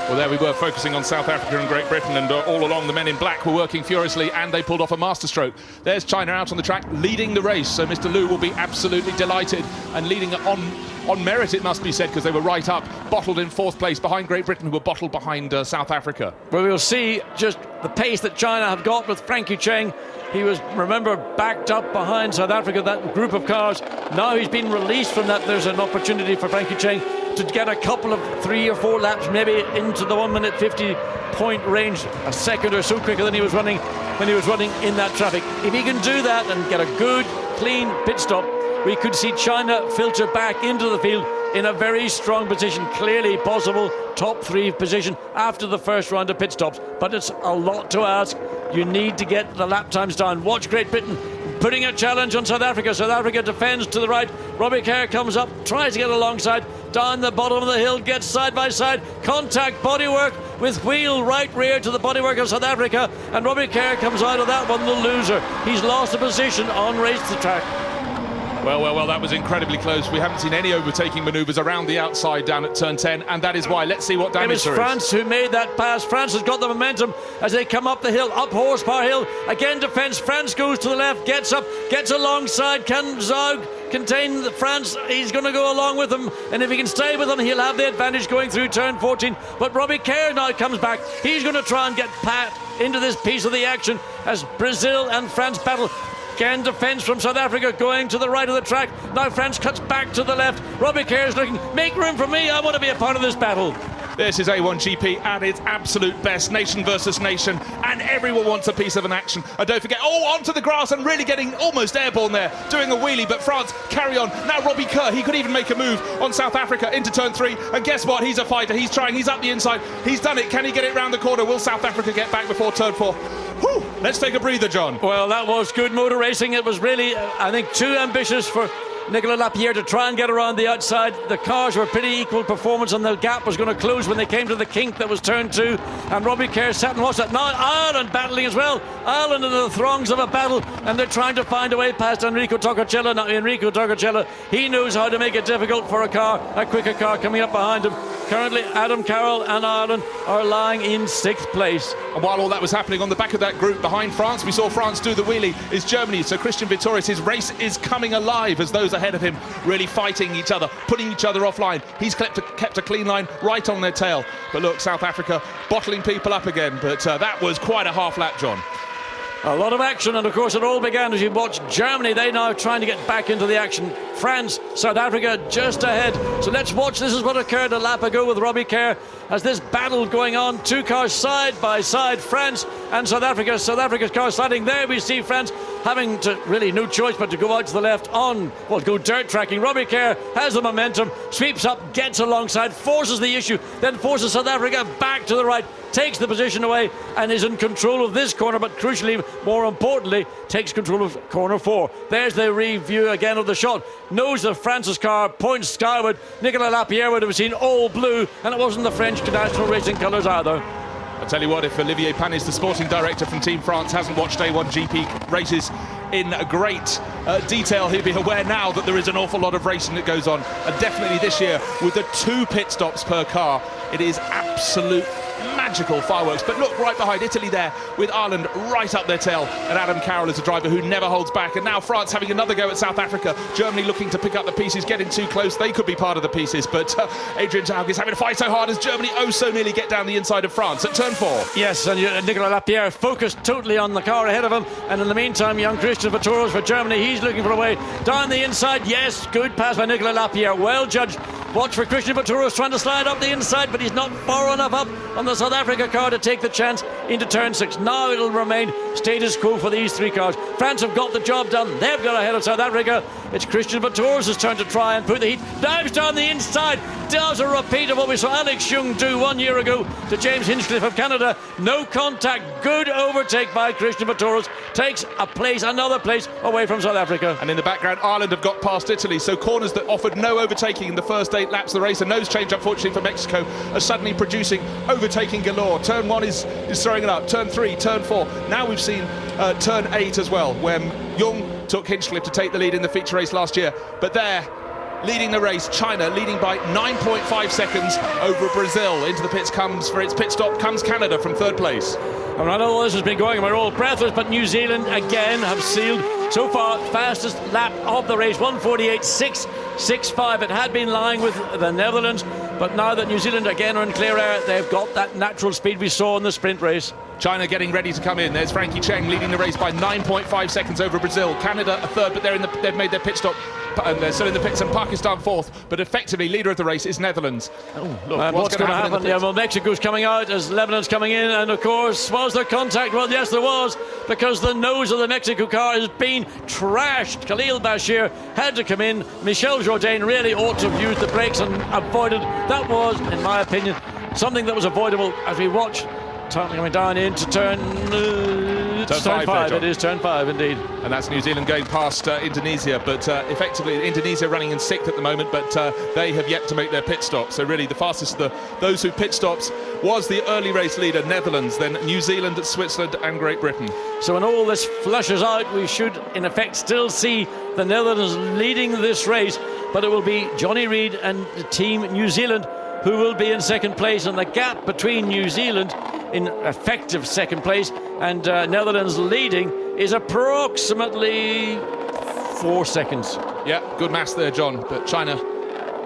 Well, there we were, focusing on South Africa and Great Britain, and all along the men in black were working furiously, and they pulled off a masterstroke. There's China out on the track, leading the race, so Mr. Liu will be absolutely delighted, and leading on merit, it must be said, because they were right up, bottled in 4th place behind Great Britain, who were bottled behind South Africa. Well, we'll see just the pace that China have got with Frankie Cheng. He was, remember, backed up behind South Africa, that group of cars. Now he's been released from that. There's an opportunity for Frankie Cheng to get a couple of 3 or 4 laps, maybe into the 1 minute 50 point range, a second or so quicker than he was running when he was running in that traffic. If he can do that and get a good, clean pit stop, we could see China filter back into the field in a very strong position, clearly possible top 3 position after the first round of pit stops. But it's a lot to ask. You need to get the lap times down. Watch Great Britain putting a challenge on South Africa. South Africa defends to the right. Robbie Kerr comes up, tries to get alongside, down the bottom of the hill, gets side by side, contact bodywork with wheel right rear to the bodywork of South Africa, and Robbie Kerr comes out of that one the loser. He's lost a position on race the track. Well, that was incredibly close. We haven't seen any overtaking manoeuvres around the outside down at turn 10, and that is why. Let's see what damage there is. It was France who made that pass. France has got the momentum as they come up the hill, up Horsepower Hill. Again, defence. France goes to the left, gets up, gets alongside. Can Zaugg contain France? He's going to go along with them, and if he can stay with them, he'll have the advantage going through turn 14. But Robbie Kerr now comes back. He's going to try and get Pat into this piece of the action as Brazil and France battle. Again, defence from South Africa going to the right of the track. Now France cuts back to the left. Robbie Kerr's looking, make room for me, I want to be a part of this battle. This is A1GP at its absolute best, nation versus nation, and everyone wants a piece of an action. And don't forget, onto the grass and really getting almost airborne there, doing a wheelie, but France carry on. Now Robbie Kerr, he could even make a move on South Africa into turn 3, and guess what? He's a fighter, he's trying, he's up the inside, he's done it. Can he get it round the corner? Will South Africa get back before turn 4? Whew, let's take a breather, John. Well, that was good motor racing. It was really, I think, too ambitious for Nicolas Lapierre to try and get around the outside. The cars were pretty equal performance, and the gap was going to close when they came to the kink that was turn 2. And Robbie Kerr sat and watched that. Now Ireland battling as well. Ireland in the throngs of a battle, and they're trying to find a way past Enrico Toccacelo. Now Enrico Toccacelo, he knows how to make it difficult for a quicker car coming up behind him. Currently, Adam Carroll and Ireland are lying in 6th place. And while all that was happening, on the back of that group behind France, we saw France do the wheelie, is Germany. So Christian Vietoris, his race is coming alive as those ahead of him really fighting each other, putting each other offline. He's kept a clean line right on their tail. But look, South Africa bottling people up again. But that was quite a half lap, John. A lot of action, and of course it all began as you watch Germany. They now trying to get back into the action. France, South Africa just ahead. So let's watch. This is what occurred a lap ago with Robbie Kerr as this battle going on. 2 cars side by side, France and South Africa. South Africa's car sliding there. We see France having to really no choice but to go out to the left on, well, go dirt tracking. Robbie Kerr has the momentum, sweeps up, gets alongside, forces the issue, then forces South Africa back to the right, takes the position away and is in control of this corner, but crucially, more importantly, takes control of corner 4. There's the review again of the shot. Knows that France's car points skyward. Nicolas Lapierre would have seen all blue, and it wasn't the French national racing colours either. I tell you what, if Olivier Panis, the sporting director from Team France, hasn't watched A1GP races in great detail, he'll be aware now that there is an awful lot of racing that goes on. And definitely this year, with the 2 pit stops per car, it is absolute magical fireworks. But look, right behind Italy there, with Ireland right up their tail, and Adam Carroll is a driver who never holds back. And now France having another go at South Africa. Germany looking to pick up the pieces, getting too close. They could be part of the pieces, but Adrian Zaugg is having to fight so hard as Germany so nearly get down the inside of France at turn 4. Yes, and Nicolas Lapierre focused totally on the car ahead of him, and in the meantime, young Christian Vietoris for Germany, he's looking for a way down the inside. Yes, good pass by Nicolas Lapierre, well judged. Watch for Christian Vietoris trying to slide up the inside, but he's not far enough up on the South Africa car to take the chance into turn 6. Now it'll remain status quo for these 3 cars. France have got the job done. They've got ahead of South Africa. It's Christian Vietoris' turn to try and put the heat. Dives down the inside. Does a repeat of what we saw Alex Yoong do 1 year ago to James Hinchcliffe of Canada. No contact. Good overtake by Christian Vietoris. Takes another place away from South Africa. And in the background, Ireland have got past Italy. So corners that offered no overtaking in the first 8 laps of the race. A nose change, unfortunately, for Mexico are suddenly producing overtaking galore. Turn 1 is throwing it up. Turn 3, turn 4. Now we've seen turn 8 as well, where Yoong took Hinchcliffe to take the lead in the feature race last year. But there, leading the race, China leading by 9.5 seconds over Brazil. Into the pits comes, for its pit stop, comes Canada from 3rd place. And I know all this has been going, and we're all breathless, but New Zealand again have sealed so far fastest lap of the race, 1:48.665. It had been lying with the Netherlands, but now that New Zealand again are in clear air, they've got that natural speed we saw in the sprint race. China getting ready to come in. There's Frankie Cheng leading the race by 9.5 seconds over Brazil. Canada a 3rd, but they've made their pit stop, and they're still in the pits, and Pakistan 4th. But effectively, leader of the race is Netherlands. Look, what's going to happen? Yeah, well, Mexico's coming out as Lebanon's coming in, and of course, was there contact? Well, yes, there was, because the nose of the Mexico car has been trashed. Khalil Bashir had to come in. Michel Jourdain really ought to have used the brakes and avoided. That was, in my opinion, something that was avoidable as we watch. Coming down into turn 5. It is turn 5 indeed. And that's New Zealand going past Indonesia, but effectively Indonesia running in 6th at the moment, but they have yet to make their pit stop. So really the fastest those who pit stops was the early race leader, Netherlands, then New Zealand, Switzerland and Great Britain. So when all this flushes out, we should in effect still see the Netherlands leading this race, but it will be Jonny Reid and Team New Zealand who will be in 2nd place, and the gap between New Zealand in effective 2nd place and Netherlands leading is approximately 4 seconds. Yeah, good maths there, John, but China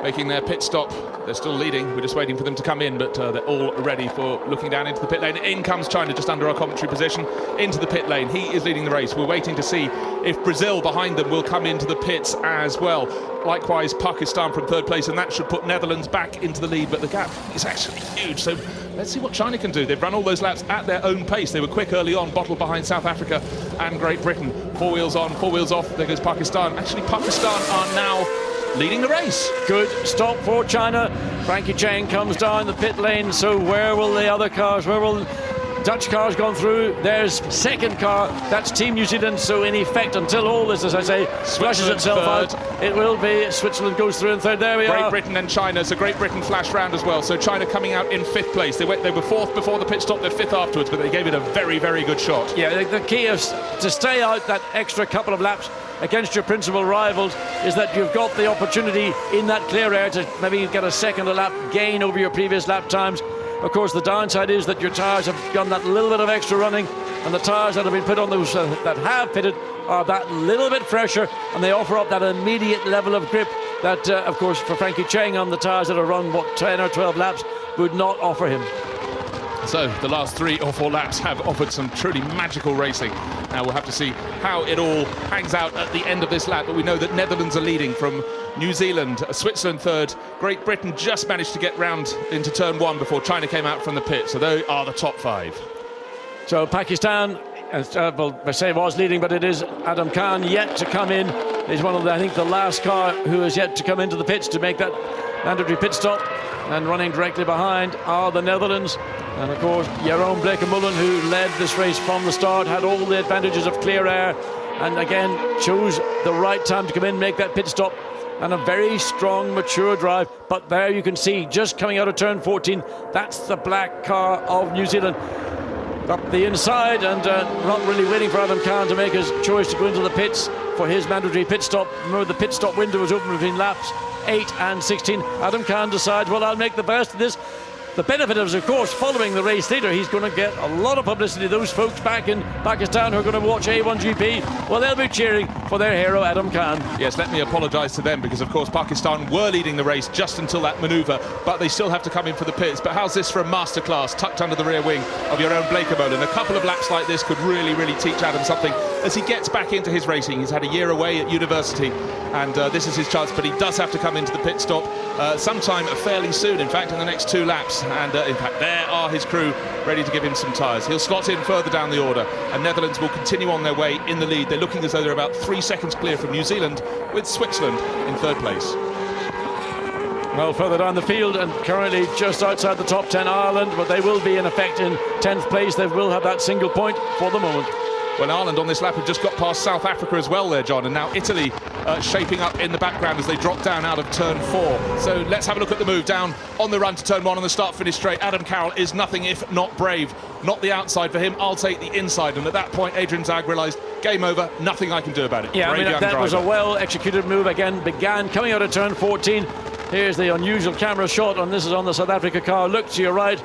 making their pit stop. They're still leading. We're just waiting for them to come in, but they're all ready for looking down into the pit lane. In comes China, just under our commentary position, into the pit lane. He is leading the race. We're waiting to see if Brazil behind them will come into the pits as well. Likewise, Pakistan from third place, and that should put Netherlands back into the lead, but the gap is actually huge. So let's see what China can do. They've run all those laps at their own pace. They were quick early on, bottled behind South Africa and Great Britain. 4 wheels on, 4 wheels off. There goes Pakistan. Actually, Pakistan are now leading the race. Good stop for China. Frankie Cheng comes down the pit lane. So where will the other cars, where will Dutch cars gone through? There's second car, that's Team New Zealand. So in effect, until all this, as I say, flushes itself out, it will be Switzerland goes through in third. There we are. Great Britain and China. So Great Britain flashed round as well. So China coming out in 5th place. They were 4th before the pit stop. They're 5th afterwards, but they gave it a very, very good shot. Yeah, the key is to stay out that extra couple of laps against your principal rivals is that you've got the opportunity in that clear air to maybe get a second a lap gain over your previous lap times. Of course, the downside is that your tyres have done that little bit of extra running, and the tyres that have been put on those that have pitted are that little bit fresher, and they offer up that immediate level of grip that, of course, for Frankie Cheng on the tyres that have run, 10 or 12 laps, would not offer him. So the last 3 or 4 laps have offered some truly magical racing. Now we'll have to see how it all hangs out at the end of this lap, but we know that Netherlands are leading from New Zealand, Switzerland third. Great Britain just managed to get round into turn 1 before China came out from the pit, so they are the top 5. So Pakistan, well, I say was leading, but it is Adam Khan yet to come in. He's one of the, I think, the last car who has yet to come into the pits to make that mandatory pit stop. And running directly behind are the Netherlands. And of course, Jeroen Bleekemolen, who led this race from the start, had all the advantages of clear air, and again chose the right time to come in, make that pit stop, and a very strong, mature drive. But there you can see, just coming out of turn 14, that's the black car of New Zealand. Up the inside, and not really waiting for Adam Khan to make his choice to go into the pits for his mandatory pit stop. Remember, the pit stop window was open between laps 8 and 16. Adam Khan decides, well, I'll make the best of this. The benefit is, of course, following the race leader, he's going to get a lot of publicity. Those folks back in Pakistan who are going to watch A1GP, well, they'll be cheering for their hero, Adam Khan. Yes, let me apologise to them, because, of course, Pakistan were leading the race just until that manoeuvre, but they still have to come in for the pits. But how's this for a masterclass tucked under the rear wing of Jeroen Bleekemolen? A couple of laps like this could really, really teach Adam something as he gets back into his racing. He's had a year away at university, and this is his chance, but he does have to come into the pit stop sometime fairly soon, in fact, in the next 2 laps. And in fact, there are his crew ready to give him some tyres. He'll slot in further down the order, and Netherlands will continue on their way in the lead. They're looking as though they're about 3 seconds clear from New Zealand, with Switzerland in 3rd place. Well, further down the field, and currently just outside the top 10, Ireland, but they will be in effect in 10th place. They will have that single point for the moment. Well, Ireland on this lap have just got past South Africa as well there, John, and now Italy shaping up in the background as they drop down out of turn 4. So let's have a look at the move down on the run to turn 1 on the start-finish straight. Adam Carroll is nothing if not brave. Not the outside for him, I'll take the inside. And at that point, Adrian Zaugg realised, game over, nothing I can do about it. Yeah, brave I mean, that was a well-executed move. Again, began coming out of turn 14. Here's the unusual camera shot, and this is on the South Africa car. Look to your right,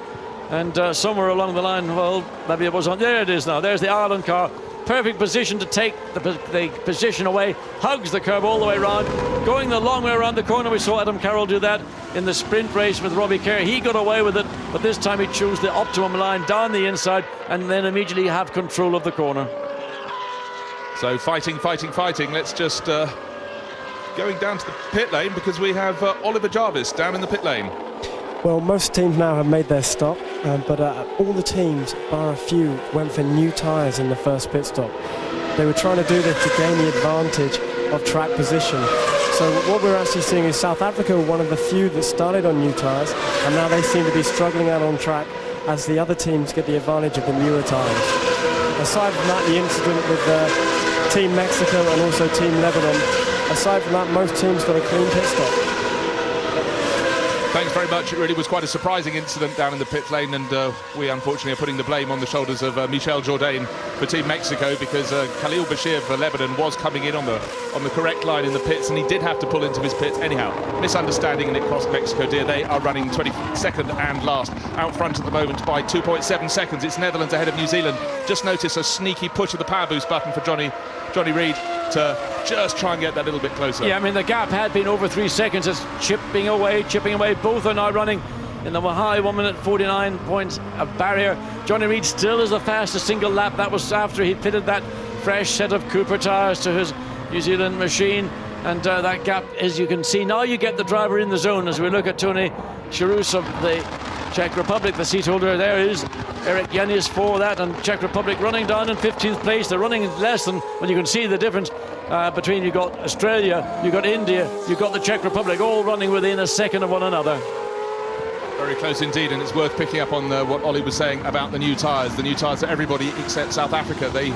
and somewhere along the line, well, maybe it was on, there it is now. There's the Ireland car. Perfect position to take the position away, hugs the curb all the way around, going the long way around the corner. We saw Adam Carroll do that in the sprint race with Robbie Kerr. He got away with it, but this time he chose the optimum line down the inside and then immediately have control of the corner. So fighting. Let's just going down to the pit lane, because we have Oliver Jarvis down in the pit lane. Well, most teams now have made their stop, but all the teams, bar a few, went for new tyres in the first pit stop. They were trying to do this to gain the advantage of track position. So what we're actually seeing is South Africa were one of the few that started on new tyres, and now they seem to be struggling out on track as the other teams get the advantage of the newer tyres. Aside from that, the incident with Team Mexico and also Team Lebanon, aside from that, most teams got a clean pit stop. Thanks very much. It really was quite a surprising incident down in the pit lane, and we unfortunately are putting the blame on the shoulders of Michel Jourdain for Team Mexico, because Khalil Bashir for Lebanon was coming in on the correct line in the pits, and he did have to pull into his pits anyhow. Misunderstanding, and it cost Mexico dear. They are running 22nd and last, out front at the moment by 2.7 seconds. It's Netherlands ahead of New Zealand. Just notice a sneaky push of the power boost button for Johnny Reid. to just try and get that little bit closer. Yeah, I mean, the gap had been over 3 seconds. It's chipping away. Both are now running in the high 1 minute 49 points of barrier. Jonny Reid still is the fastest single lap. That was after he fitted that fresh set of Cooper tyres to his New Zealand machine. And that gap, as you can see, now you get the driver in the zone. As we look at Tony Cherus of the Czech Republic, the seat holder, there is Erik Janis for that, and Czech Republic running down in 15th place. They're running less than, well, you can see the difference between, you've got Australia, you've got India, you've got the Czech Republic, all running within a second of one another. Very close indeed, and it's worth picking up on what Ollie was saying about the new tyres. The new tyres that everybody except South Africa, they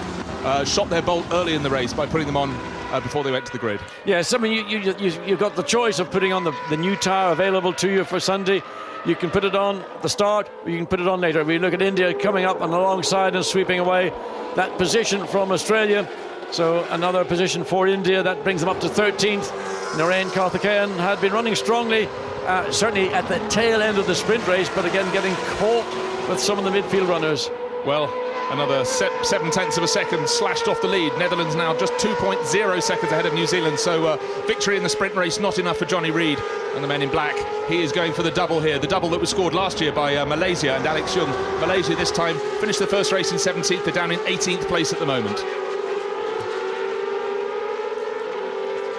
shot their bolt early in the race by putting them on before they went to the grid. Yes, I mean, you've got the choice of putting on the new tyre available to you for Sunday. You can put it on at the start, or you can put it on later. We look at India coming up on the long side and sweeping away that position from Australia. So another position for India, that brings them up to 13th. Narain Karthikeyan had been running strongly, certainly at the tail end of the sprint race, but again getting caught with some of the midfield runners. Well, another 7/10 of a second slashed off the lead. Netherlands now just 2.0 seconds ahead of New Zealand. So victory in the sprint race, not enough for Jonny Reid and the men in black. He is going for the double here, the double that was scored last year by Malaysia and Alex Yoong. Malaysia this time finished the first race in 17th. They're down in 18th place at the moment.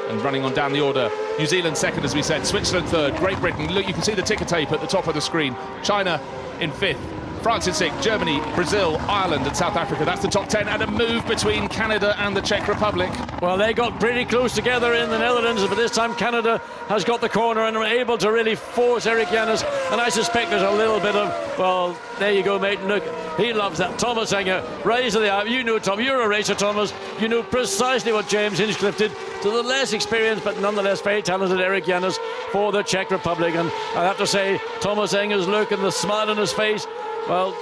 And running on down the order, New Zealand second, as we said, Switzerland third, Great Britain, look, you can see the ticker tape at the top of the screen. China in 5th, France in 6th, Germany, Brazil, Ireland and South Africa. That's the top 10, and a move between Canada and the Czech Republic. Well, they got pretty close together in the Netherlands, but this time Canada has got the corner and are able to really force Erik Janis. And I suspect there's a little bit of, well, there you go, mate. Look, he loves that. Thomas Enger, raise to the eye. You know, Tom, you're a racer, Thomas. You know precisely what James Hinchcliffe did to the less experienced, but nonetheless very talented Erik Janis for the Czech Republic. And I have to say, Thomas Enger's look and the smile on his face, well,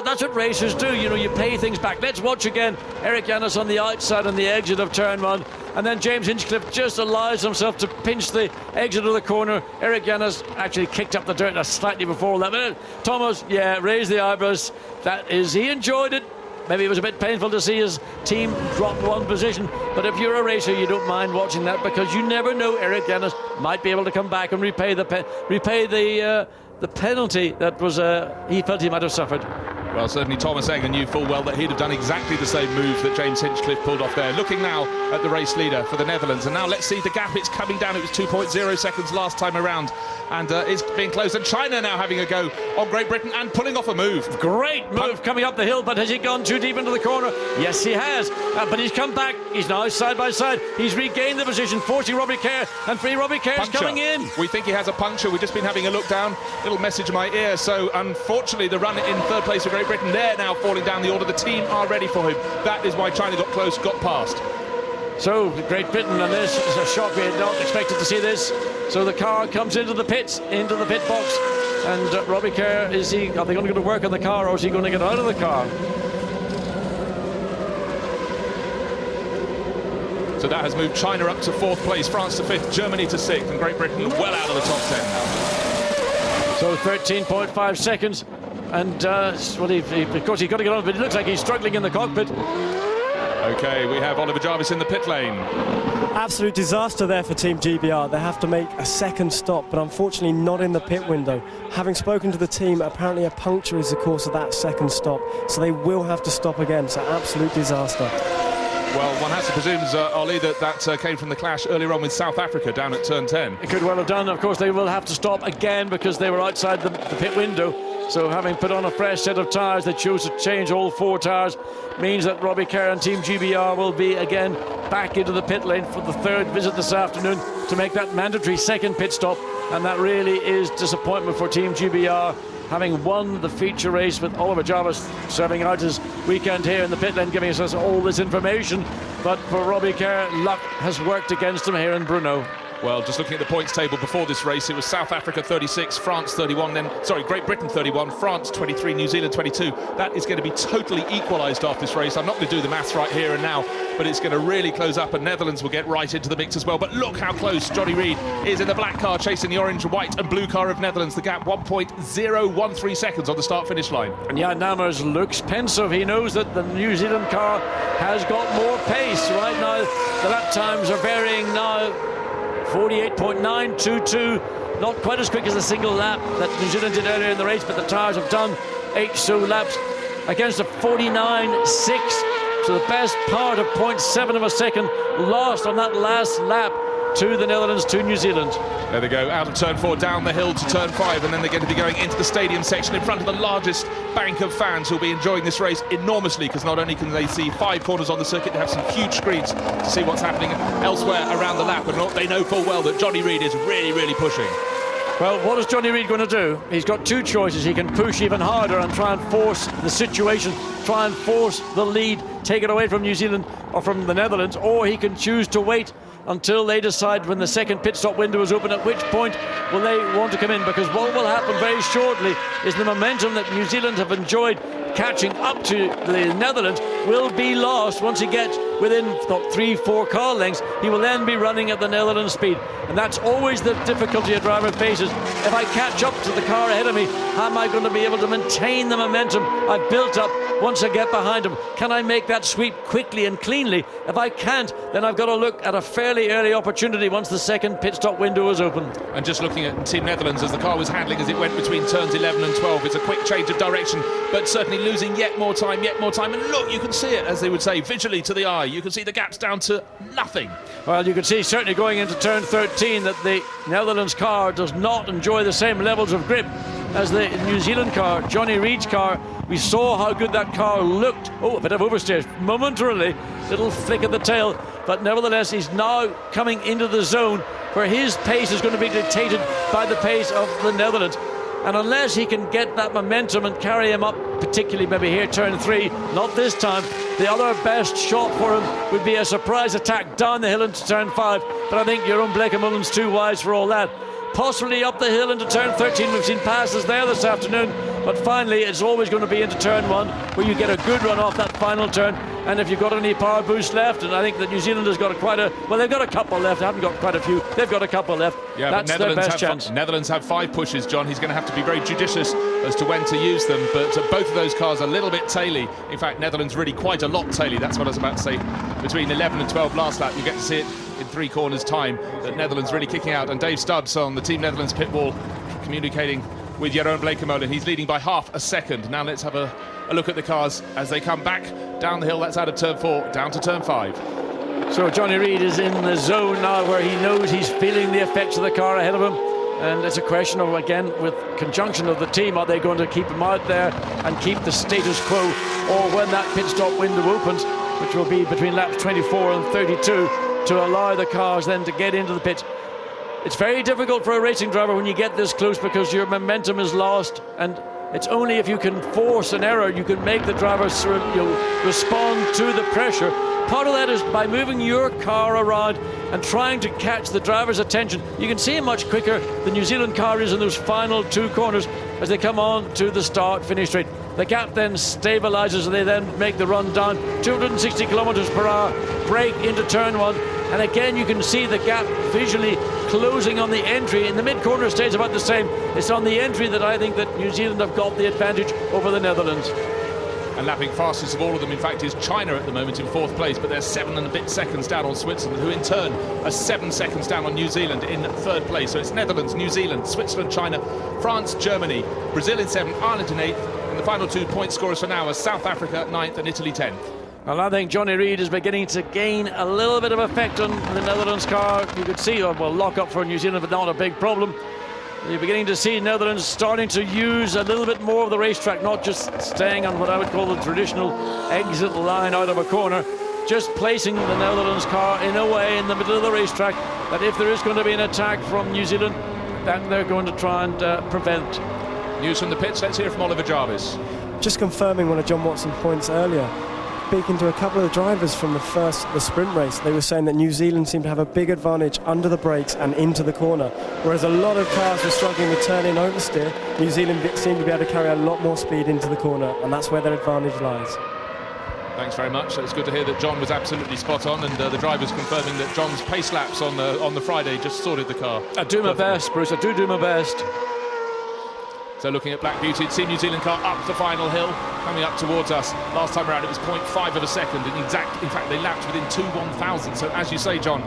that's what racers do. You know, you pay things back. Let's watch again. Erik Janis on the outside on the exit of turn 1, and then James Hinchcliffe just allows himself to pinch the exit of the corner. Erik Janis actually kicked up the dirt slightly before that. But Thomas, yeah, raised the eyebrows. That is, he enjoyed it. Maybe it was a bit painful to see his team drop one position, but if you're a racer, you don't mind watching that, because you never know, Erik Janis might be able to come back and repay the penalty that was he felt he might have suffered. Well, certainly Thomas Enger knew full well that he'd have done exactly the same move that James Hinchcliffe pulled off there. Looking now at the race leader for the Netherlands, and now let's see the gap. It's coming down. It was 2.0 seconds last time around, and it's being closed. And China now having a go on Great Britain and pulling off a move. Great move coming up the hill, but has he gone too deep into the corner? Yes, he has. But he's come back. He's now side by side. He's regained the position, forcing Robbie Kerr, and free Robbie Kerr's coming in. We think he has a puncture. We've just been having a look down. Little message in my ear. So unfortunately, the run in third place for Great Britain, they're now falling down the order. The team are ready for him. That is why China got close, got past. So Great Britain, and this is a shock. We had not expected to see this. So the car comes into the pits, into the pit box, and Robbie Kerr, are they going to go to work on the car, or is he going to get out of the car? So that has moved China up to 4th place, France to 5th, Germany to 6th, and Great Britain well out of the top 10 now. So 13.5 seconds, and of course he's got to get on, but it looks like he's struggling in the cockpit. Okay, we have Oliver Jarvis in the pit lane. Absolute disaster there for Team GBR. They have to make a second stop, but unfortunately not in the pit window. Having spoken to the team, apparently a puncture is the cause of that second stop, so they will have to stop again. So absolute disaster. Well, one has to presume, Ollie, that came from the clash earlier on with South Africa down at turn 10. It could well have done. Of course, they will have to stop again because they were outside the pit window. So having put on a fresh set of tyres, they chose to change all 4 tyres. Means that Robbie Kerr and Team GBR will be again back into the pit lane for the 3rd visit this afternoon to make that mandatory second pit stop. And that really is disappointment for Team GBR, having won the feature race, with Oliver Jarvis serving out his weekend here in the pit lane, giving us all this information. But for Robbie Kerr, luck has worked against him here in Brno. Well, just looking at the points table before this race, it was South Africa 36, France 31, Great Britain 31, France 23, New Zealand 22. That is going to be totally equalised after this race. I'm not going to do the maths right here and now, but it's going to really close up, and Netherlands will get right into the mix as well. But look how close Jonny Reid is in the black car, chasing the orange, white and blue car of Netherlands. The gap 1.013 seconds on the start-finish line. And Jan Namers looks pensive. He knows that the New Zealand car has got more pace. Right now, the lap times are varying now. 48.922, not quite as quick as the single lap that New Zealand did earlier in the race, but the tyres have done 8 so laps against a 49.6, so the best part of 0.7 of a second lost on that last lap to the Netherlands, to New Zealand. There they go, out of turn 4, down the hill to turn 5, and then they're going to be going into the stadium section in front of the largest bank of fans who'll be enjoying this race enormously, because not only can they see 5 corners on the circuit, they have some huge screens to see what's happening elsewhere around the lap, and they know full well that Jonny Reid is really, really pushing. Well, what is Jonny Reid going to do? He's got 2 choices. He can push even harder and try and force the situation, try and force the lead, take it away from New Zealand or from the Netherlands, or he can choose to wait until they decide when the second pit stop window is open, at which point will they want to come in, because what will happen very shortly is the momentum that New Zealand have enjoyed catching up to the Netherlands will be lost once he gets within 3-4 car lengths. He will then be running at the Netherlands speed, and that's always the difficulty a driver faces. If I catch up to the car ahead of me, how am I going to be able to maintain the momentum I've built up once I get behind him? Can I make that sweep quickly and cleanly? If I can't, then I've got to look at a fairly early opportunity once the second pit stop window is open. And just looking at Team Netherlands as the car was handling as it went between turns 11 and 12, it's a quick change of direction, but certainly losing yet more time, and look, you can see it, as they would say, visually to the eye. You can see the gaps down to nothing. Well, you can see certainly going into turn 13 that the Netherlands car does not enjoy the same levels of grip as the New Zealand car, Jonny Reid's car. We saw how good that car looked. Oh, a bit of oversteer momentarily, little flick of the tail, but nevertheless he's now coming into the zone where his pace is going to be dictated by the pace of the Netherlands. And unless he can get that momentum and carry him up, particularly maybe here turn 3, not this time, the other best shot for him would be a surprise attack down the hill into turn 5, but I think Jeroen Bleekemolen's too wise for all that. Possibly up the hill into turn 13, we've seen passes there this afternoon, but finally it's always going to be into turn 1 where you get a good run off that final turn. And if you've got any power boost left, and I think that New Zealand has got they've got a couple left. They haven't got quite a few. They've got a couple left. Yeah, that's their best chance. Netherlands have 5 pushes, John. He's going to have to be very judicious as to when to use them. But both of those cars are a little bit taily. In fact, Netherlands really quite a lot taily. That's what I was about to say. Between 11 and 12 last lap, you get to see it in 3 corners time. That Netherlands really kicking out. And Dave Stubbs on the Team Netherlands pit wall communicating with Jeroen Bleekemolen. He's leading by half a second. Now let's have a look at the cars as they come back down the hill. That's out of turn 4, down to turn 5. So Jonny Reid is in the zone now where he knows he's feeling the effects of the car ahead of him. And it's a question of, again, with conjunction of the team, are they going to keep him out there and keep the status quo, or when that pit stop window opens, which will be between laps 24 and 32, to allow the cars then to get into the pit. It's very difficult for a racing driver when you get this close, because your momentum is lost, and it's only if you can force an error you can make the drivers respond to the pressure. Part of that is by moving your car around and trying to catch the driver's attention. You can see much quicker the New Zealand car is in those final 2 corners as they come on to the start-finish straight. The gap then stabilises and they then make the run down 260 kilometres per hour, break into turn 1, and again you can see the gap visually closing on the entry. In the mid-corner stays about the same. It's on the entry that I think that New Zealand have got the advantage over the Netherlands. And lapping fastest of all of them, in fact, is China at the moment in 4th place, but they're 7 and a bit seconds down on Switzerland, who in turn are 7 seconds down on New Zealand in 3rd place. So it's Netherlands, New Zealand, Switzerland, China, France, Germany, Brazil in 7th, Ireland in 8th, and the final 2 point scorers for now are South Africa 9th and Italy 10th. Well, I think Jonny Reid is beginning to gain a little bit of effect on the Netherlands car. You could see, well, lock up for New Zealand, but not a big problem. You're beginning to see Netherlands starting to use a little bit more of the racetrack, not just staying on what I would call the traditional exit line out of a corner, just placing the Netherlands car in a way in the middle of the racetrack that if there is going to be an attack from New Zealand, that they're going to try and prevent. News from the pits, let's hear from Oliver Jarvis. Just confirming one of John Watson's points earlier. speaking to a couple of drivers from the sprint race, they were saying that New Zealand seemed to have a big advantage under the brakes and into the corner, whereas a lot of cars were struggling with turn-in oversteer. New Zealand seemed to be able to carry a lot more speed into the corner, and that's where their advantage lies. Thanks very much. It's good to hear that John was absolutely spot on, and the drivers confirming that John's pace laps on the Friday just sorted the car. I do my best, Bruce. I do my best. So looking at Black Beauty, Team New Zealand car up the final hill, coming up towards us. Last time around it was 0.5 of a second, and in fact they lapped within 2/1000. So as you say, John,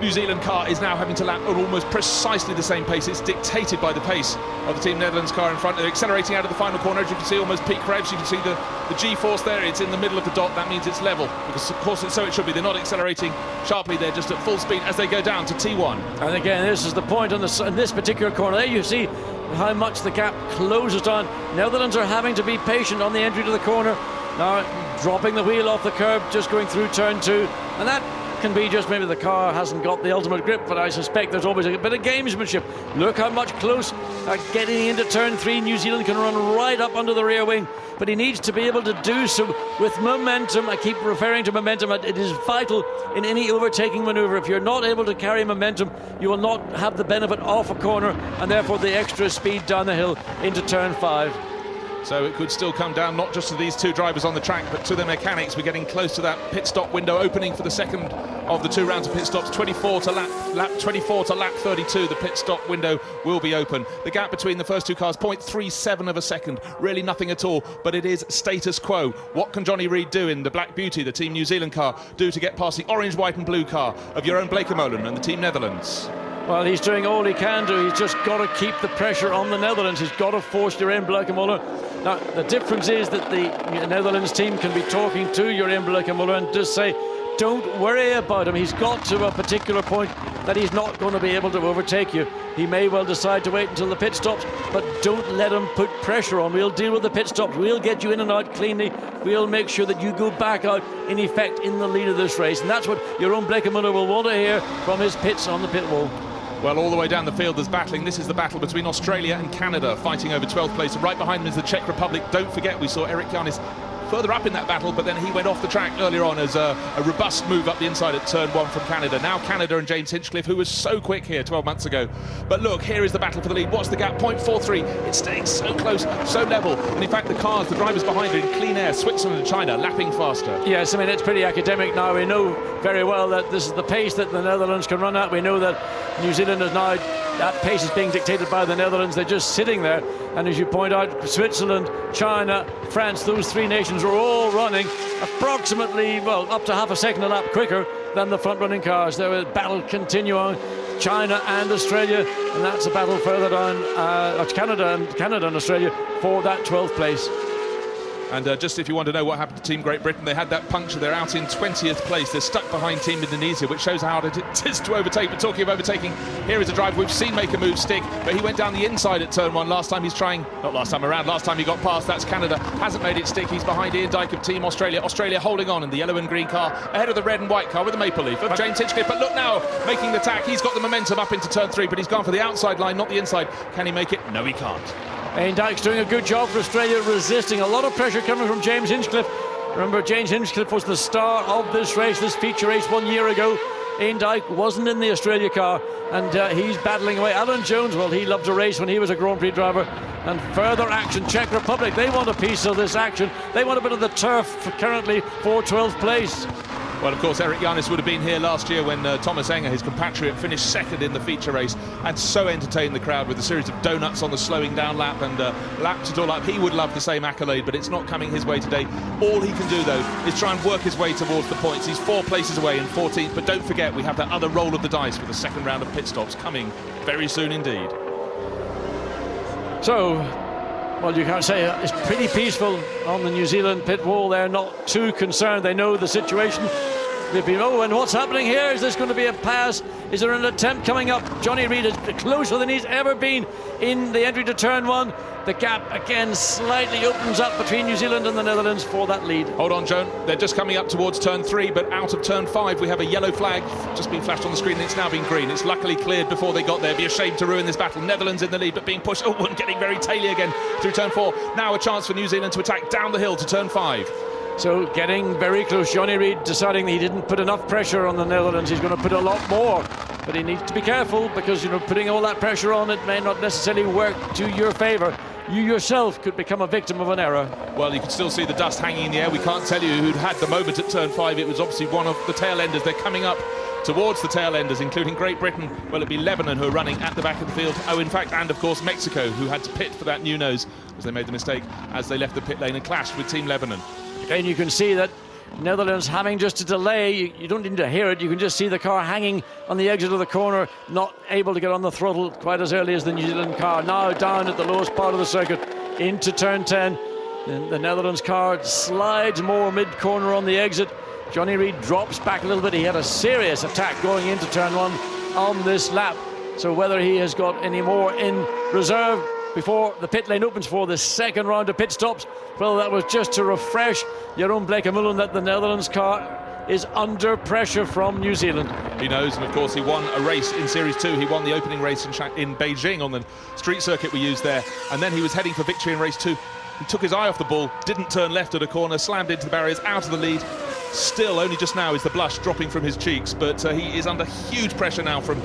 New Zealand car is now having to lap at almost precisely the same pace. It's dictated by the pace of the Team Netherlands car in front. They're accelerating out of the final corner. As you can see, almost peak revs. You can see the G-force there. It's in the middle of the dot. That means it's level, because of course so it should be. They're not accelerating sharply. They're just at full speed as they go down to T1. And again, this is the point in this particular corner. There you see how much the gap closes down. Netherlands are having to be patient on the entry to the corner. Now dropping the wheel off the curb, just going through turn 2, and that can be just maybe the car hasn't got the ultimate grip, but I suspect there's always a bit of gamesmanship. Look how much close getting into turn 3. New Zealand can run right up under the rear wing, but he needs to be able to do so with momentum. I keep referring to momentum. It is vital in any overtaking maneuver. If you're not able to carry momentum, you will not have the benefit off a corner, and therefore the extra speed down the hill into turn 5. So it could still come down not just to these two drivers on the track, but to the mechanics. We're getting close to that pit stop window opening for the second of the 2 rounds of pit stops. 24 to lap 24 to lap 32. The pit stop window will be open. The gap between the first two cars, 0.37 of a second. Really nothing at all, but it is status quo. What can Johnny Reid do in the Black Beauty, the Team New Zealand car, do to get past the orange, white and blue car of Jeroen Bleekemolen and the Team Netherlands? Well, he's doing all he can do. He's just got to keep the pressure on the Netherlands. He's got to force Jeroen Bleekemolen. Now, the difference is that the Netherlands team can be talking to Jeroen Bleekemolen and just say, don't worry about him. He's got to a particular point that he's not going to be able to overtake you. He may well decide to wait until the pit stops, but don't let him put pressure on. We'll deal with the pit stops. We'll get you in and out cleanly. We'll make sure that you go back out, in effect, in the lead of this race. And that's what Jeroen Bleekemolen will want to hear from his pits on the pit wall. Well, all the way down the field there's battling. This is the battle between Australia and Canada, fighting over 12th place. Right behind them is the Czech Republic. Don't forget, we saw Erik Janis further up in that battle, but then he went off the track earlier on as a robust move up the inside at turn 1 from Canada. Now Canada and James Hinchcliffe, who was so quick here 12 months ago. But look, here is the battle for the lead. What's the gap? 0.43. It's staying so close, so level. And in fact, the drivers behind are in clean air. Switzerland and China lapping faster. Yes, I mean, it's pretty academic now. We know very well that this is the pace that the Netherlands can run at. We know that New Zealand is now, that pace is being dictated by the Netherlands. They're just sitting there. And as you point out, Switzerland, China, France, those 3 nations are all running approximately, well, up to half a second a lap quicker than the front-running cars. There was a battle continuing, China and Australia, and that's a battle further down, Canada and Australia for that 12th place. And just if you want to know what happened to Team Great Britain, they had that puncture. They're out in 20th place. They're stuck behind Team Indonesia, which shows how hard it is to overtake. But talking of overtaking, here is a driver we've seen make a move stick, but he went down the inside at turn 1 last time. He's trying, not last time around, last time he got past. That's Canada. Hasn't made it stick. He's behind Ian Dyke of Team Australia. Australia holding on in the yellow and green car, ahead of the red and white car with the maple leaf of James Hinchcliffe. But look now, making the tack. He's got the momentum up into turn 3, but he's gone for the outside line, not the inside. Can he make it? No, he can't. Ian Dyke's doing a good job for Australia, resisting a lot of pressure coming from James Hinchcliffe. Remember, James Hinchcliffe was the star of this race, this feature race 1 year ago. Ian Dyke wasn't in the Australia car, and he's battling away. Alan Jones, well, he loved to race when he was a Grand Prix driver. And further action, Czech Republic, they want a piece of this action. They want a bit of the turf currently for 12th place. Well, of course, Erik Janis would have been here last year when Thomas Enger, his compatriot, finished second in the feature race and so entertained the crowd with a series of donuts on the slowing down lap and lapped it all up. He would love the same accolade, but it's not coming his way today. All he can do, though, is try and work his way towards the points. He's 4 places away in 14th, but don't forget, we have that other roll of the dice with the second round of pit stops coming very soon indeed. So, well, you can't say it's pretty peaceful on the New Zealand pit wall. They're not too concerned. They know the situation. They've been, oh, and what's happening here? Is this going to be a pass? Is there an attempt coming up? Johnny Reid is closer than he's ever been in the entry to turn 1. The gap again slightly opens up between New Zealand and the Netherlands for that lead. Hold on, Joan. They're just coming up towards turn 3, but out of turn 5 we have a yellow flag just been flashed on the screen, and it's now been green. It's luckily cleared before they got there. Be a shame to ruin this battle. Netherlands in the lead, but being pushed, and getting very taily again through turn 4. Now a chance for New Zealand to attack down the hill to turn 5. So getting very close. Jonny Reid deciding that he didn't put enough pressure on the Netherlands. He's going to put a lot more, but he needs to be careful because, you know, putting all that pressure on it may not necessarily work to your favour. You yourself could become a victim of an error. Well, you can still see the dust hanging in the air. We can't tell you who'd had the moment at turn 5. It was obviously one of the tail enders. They're coming up towards the tail enders, including Great Britain. Well, it'd be Lebanon who are running at the back of the field. Oh, in fact, and of course Mexico, who had to pit for that new nose as they made the mistake as they left the pit lane and clashed with Team Lebanon. Again, you can see that Netherlands having just a delay. You don't need to hear it. You can just see the car hanging on the exit of the corner, not able to get on the throttle quite as early as the New Zealand car. Now down at the lowest part of the circuit into turn 10. The Netherlands car slides more mid-corner on the exit. Jonny Reid drops back a little bit. He had a serious attack going into turn 1 on this lap. So whether he has got any more in reserve before the pit lane opens for the second round of pit stops, well, that was just to refresh Jeroen Bleekemolen that the Netherlands car is under pressure from New Zealand. He knows, and of course he won a race in Series 2. He won the opening race in Beijing on the street circuit we used there, and then he was heading for victory in race 2. He took his eye off the ball, didn't turn left at a corner, slammed into the barriers, out of the lead. Still, only just now is the blush dropping from his cheeks, but he is under huge pressure now from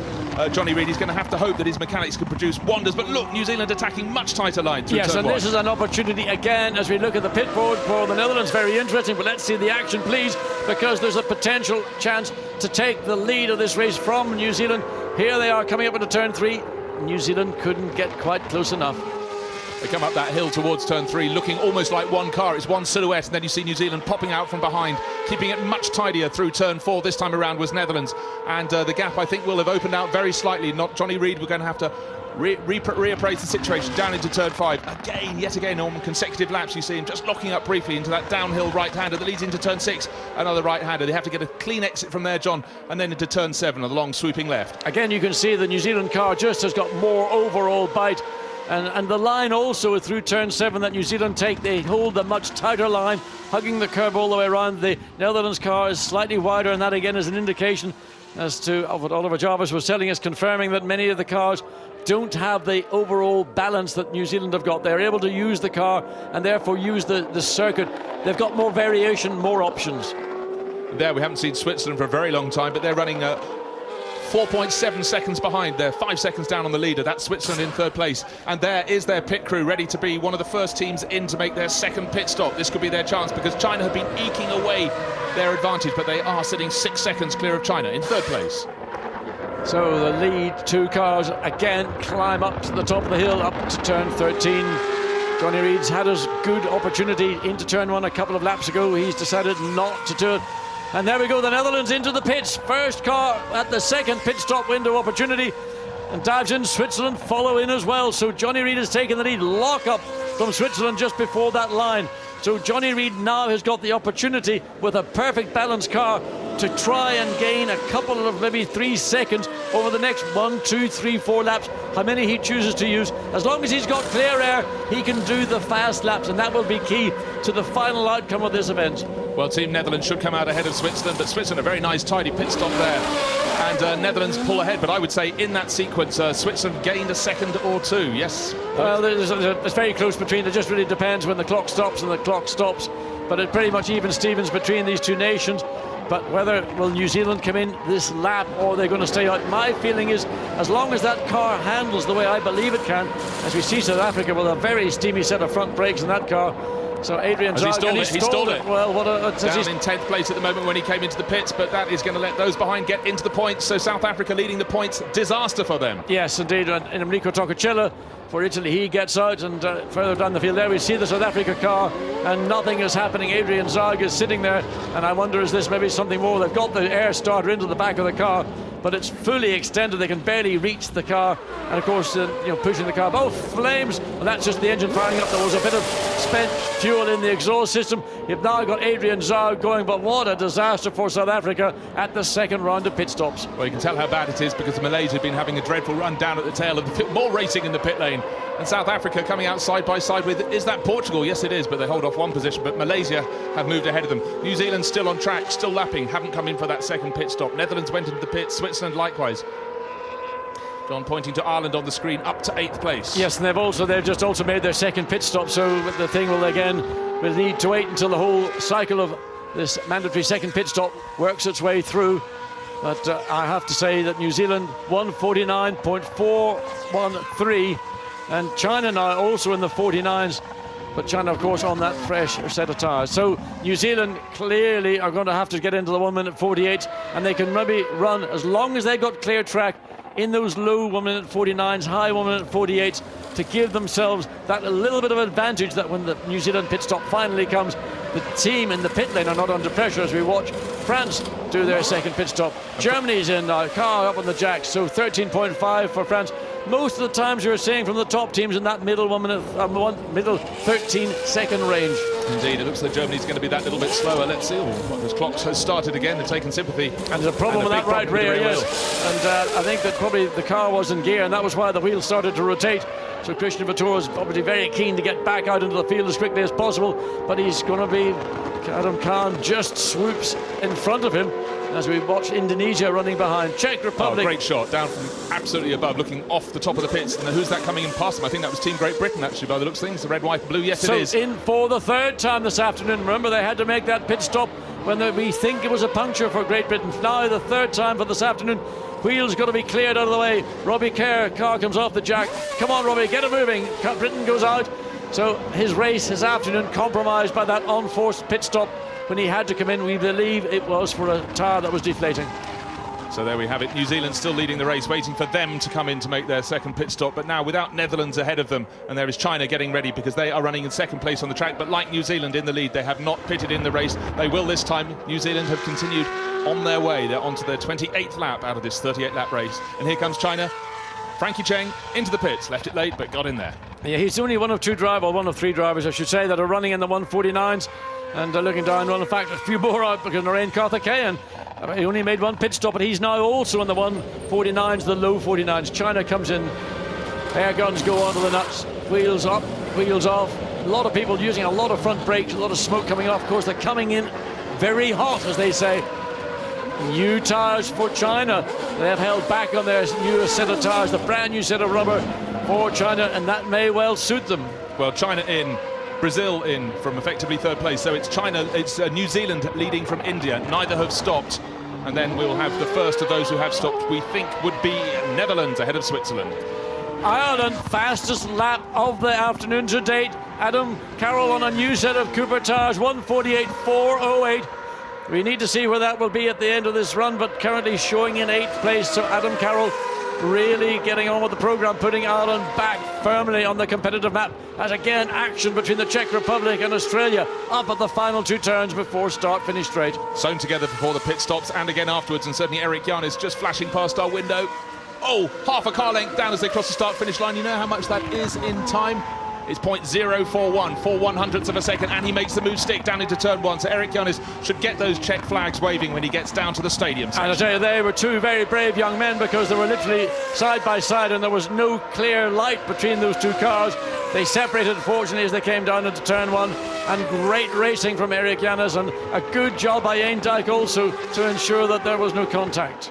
Jonny Reid. He's going to have to hope that his mechanics can produce wonders. But look, New Zealand attacking much tighter line through yes, turn and 1. This is an opportunity again as we look at the pit board for the Netherlands. Very interesting, but let's see the action, please, because there's a potential chance to take the lead of this race from New Zealand. Here they are coming up into turn 3. New Zealand couldn't get quite close enough. They come up that hill towards turn 3, looking almost like one car. It's one silhouette, and then you see New Zealand popping out from behind, keeping it much tidier through turn 4. This time around was Netherlands, and the gap, I think, will have opened out very slightly. Not Jonny Reid. We're going to have to reappraise the situation down into turn 5. Yet again, on consecutive laps, you see him just locking up briefly into that downhill right-hander that leads into turn 6. Another right-hander. They have to get a clean exit from there, John, and then into turn 7, a long sweeping left. Again, you can see the New Zealand car just has got more overall bite. And the line also through turn 7 that New Zealand take, they hold a much tighter line, hugging the curb all the way around. The Netherlands car is slightly wider, and that again is an indication as to what Oliver Jarvis was telling us, confirming that many of the cars don't have the overall balance that New Zealand have got. They're able to use the car and therefore use the circuit. They've got more variation, more options. There, we haven't seen Switzerland for a very long time, but they're running 4.7 seconds behind. They're 5 seconds down on the leader. That's Switzerland in third place. And there is their pit crew ready to be one of the first teams in to make their second pit stop. This could be their chance because China have been eking away their advantage, but they are sitting 6 seconds clear of China in third place. So the lead 2 cars again climb up to the top of the hill, up to turn 13. Jonny Reid's had his good opportunity into turn 1 a couple of laps ago. He's decided not to do it. And there we go, the Netherlands into the pits. First car at the second pit stop window opportunity. And dives in, Switzerland follow in as well. So Jonny Reid has taken the lead. Lock up from Switzerland just before that line. So Jonny Reid now has got the opportunity with a perfect balanced car to try and gain a couple of maybe 3 seconds over the next 1, 2, 3, 4 laps, how many he chooses to use. As long as he's got clear air, he can do the fast laps, and that will be key to the final outcome of this event. Well, Team Netherlands should come out ahead of Switzerland, but Switzerland a very nice tidy pit stop there, and Netherlands pull ahead. But I would say in that sequence Switzerland gained a second or 2. Yes, well, it's very close between. It just really depends when the clock stops and the clock stops, but it pretty much even Stevens between these two nations. But whether will New Zealand come in this lap or they're going to stay out, my feeling is as long as that car handles the way I believe it can, as we see South Africa with a very steamy set of front brakes in that car. So Adrian Zaugg, he stalled it. Well, down in 10th place at the moment when he came into the pits, but that is going to let those behind get into the points. So South Africa leading the points, disaster for them. Yes, indeed. And Enrico Toccacelo for Italy, he gets out, and further down the field there we see the South Africa car, and nothing is happening. Adrian Zaugg is sitting there, and I wonder, is this maybe something more? They've got the air starter into the back of the car, but it's fully extended. They can barely reach the car, and of course pushing the car. Oh, flames! Well, that's just the engine firing up. There was a bit of spent fuel in the exhaust system. You've now got Adrian Zaugg going, but what a disaster for South Africa at the second round of pit stops. Well, you can tell how bad it is because the Malays have been having a dreadful run down at the tail of the pit, more racing in the pit lane, and South Africa coming out side by side with, is that Portugal? Yes it is, but they hold off one position, but Malaysia have moved ahead of them. New Zealand still on track, still lapping, haven't come in for that second pit stop. Netherlands went into the pits, Switzerland likewise. John pointing to Ireland on the screen, up to 8th place. Yes, and they've just also made their second pit stop, so the thing will need to wait until the whole cycle of this mandatory second pit stop works its way through. But I have to say that New Zealand 149.413, and China now also in the 49s, but China of course on that fresh set of tyres. So New Zealand clearly are going to have to get into the 1 minute 48, and they can maybe run as long as they've got clear track in those low 1 minute 49s, high 1 minute 48s, to give themselves that a little bit of advantage that when the New Zealand pit stop finally comes, the team in the pit lane are not under pressure as we watch France do their second pit stop. Germany's in now, Carr up on the jacks, so 13.5 for France. Most of the times you're seeing from the top teams in that middle 1 minute, middle 13-second range. Indeed, it looks like Germany's going to be that little bit slower. Let's see. This clock has started again. They've taken sympathy. And there's a problem with that right rear, yes. And I think that probably the car was in gear, and that was why the wheels started to rotate. So Christian Vietoris is obviously very keen to get back out into the field as quickly as possible, but he's going to be, Adam Khan just swoops in front of him as we watch Indonesia running behind. Czech Republic. Great shot, down from absolutely above, looking off the top of the pits. And who's that coming in past him? I think that was Team Great Britain, actually, by the looks of things. The red, white, blue. Yes, so it is. In for the third time this afternoon. Remember, they had to make that pit stop when we think it was a puncture for Great Britain. Now the third time for this afternoon. Wheels got to be cleared out of the way. Robbie Kerr, car comes off the jack. Come on, Robbie, get it moving. Britain goes out. So his race this afternoon compromised by that unforced pit stop when he had to come in. We believe it was for a tyre that was deflating. So there we have it. New Zealand still leading the race, waiting for them to come in to make their second pit stop. But now without Netherlands ahead of them, and there is China getting ready because they are running in second place on the track. But like New Zealand in the lead, they have not pitted in the race. They will this time. New Zealand have continued on their way. They're onto their 28th lap out of this 38-lap race. And here comes China. Frankie Cheng into the pits, left it late, but got in there. Yeah, he's only one of three drivers, I should say, that are running in the 149s. And looking down, well, in fact, a few more out because Narain Karthikeyan, he only made one pit stop, but he's now also in the 149s, the low 49s. China comes in, air guns go onto the nuts, wheels up, wheels off. A lot of people using a lot of front brakes, a lot of smoke coming off. Of course, they're coming in very hot, as they say. New tyres for China. They have held back on their newest set of tyres, the brand new set of rubber for China, and that may well suit them. Well, China in, Brazil in from effectively third place. So it's New Zealand leading from India. Neither have stopped. And then we'll have the first of those who have stopped, we think, would be Netherlands ahead of Switzerland. Ireland, fastest lap of the afternoon to date. Carroll on a new set of Cooper tyres, 148.408. We need to see where that will be at the end of this run, but currently showing in 8th place. So Carroll really getting on with the programme, putting Ireland back firmly on the competitive map. As again, action between the Czech Republic and Australia up at the final two turns before start finish straight. Sewn together before the pit stops and again afterwards, and certainly Erik Janis just flashing past our window. Oh, half a car length down as they cross the start finish line. You know how much that is in time? It's 0.041, 4/100ths of a second, and he makes the move stick down into turn one. So Erik Janis should get those Czech flags waving when he gets down to the stadium section. And I tell you, they were two very brave young men because they were literally side by side and there was no clear light between those two cars. They separated, unfortunately, as they came down into turn one. And great racing from Erik Janis, and a good job by Ian Dyke also to ensure that there was no contact.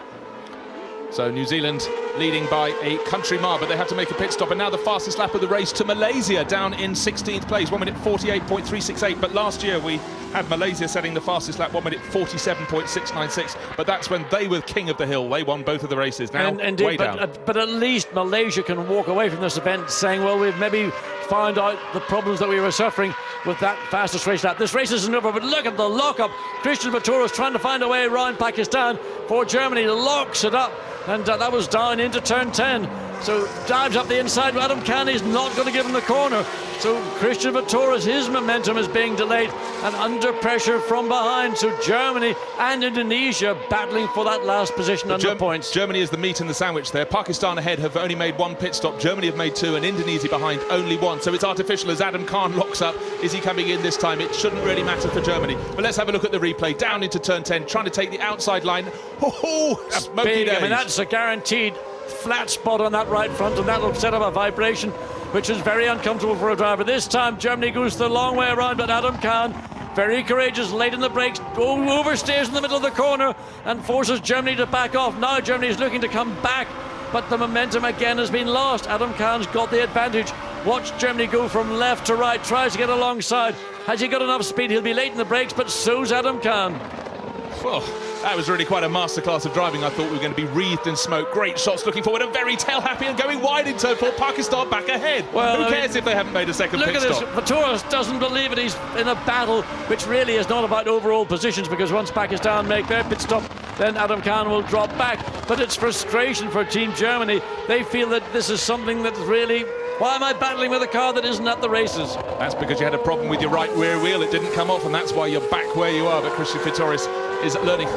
So New Zealand leading by a country mile, but they have to make a pit stop. And now the fastest lap of the race to Malaysia, down in 16th place, 1 minute 48.368. But last year we had Malaysia setting the fastest lap, 1 minute 47.696. But that's when they were king of the hill. They won both of the races. Now indeed, way down. But at least Malaysia can walk away from this event saying, well, we've maybe found out the problems that we were suffering with that fastest race lap. This race isn't over, but look at the lock-up. Christian Vietoris trying to find a way around Pakistan for Germany, locks it up. And that was down into turn 10. So dives up the inside. Adam Khan is not going to give him the corner. So Christian Vietoris, his momentum is being delayed and under pressure from behind. So Germany and Indonesia battling for that last position under points. Germany is the meat in the sandwich there. Pakistan ahead have only made one pit stop. Germany have made two, and Indonesia behind only one. So it's artificial as Adam Khan locks up. Is he coming in this time? It shouldn't really matter for Germany. But let's have a look at the replay. Down into turn 10, trying to take the outside line. Smoky big. days. I mean, that's a guaranteed flat spot on that right front, and that'll set up a vibration which is very uncomfortable for a driver. This time Germany goes the long way around, but Adam Khan, very courageous, late in the brakes, overstays in the middle of the corner and forces Germany to back off. Now Germany is looking to come back, but the momentum again has been lost. Adam Khan's got the advantage. Watch Germany go from left to right, tries to get alongside. Has he got enough speed? He'll be late in the brakes, but so's Adam Khan. Well, that was really quite a masterclass of driving. I thought we were going to be wreathed in smoke. Great shots looking forward, and very tail-happy and going wide in turn 4. Pakistan back ahead. Well, who cares if they haven't made a second pit stop? Look at this. Vietoris doesn't believe it. He's in a battle which really is not about overall positions, because once Pakistan make their pit stop, then Adam Khan will drop back. But it's frustration for Team Germany. They feel that this is something that's really... Why am I battling with a car that isn't at the races? That's because you had a problem with your right rear wheel. It didn't come off, and that's why you're back where you are. But Christian Vietoris is learning.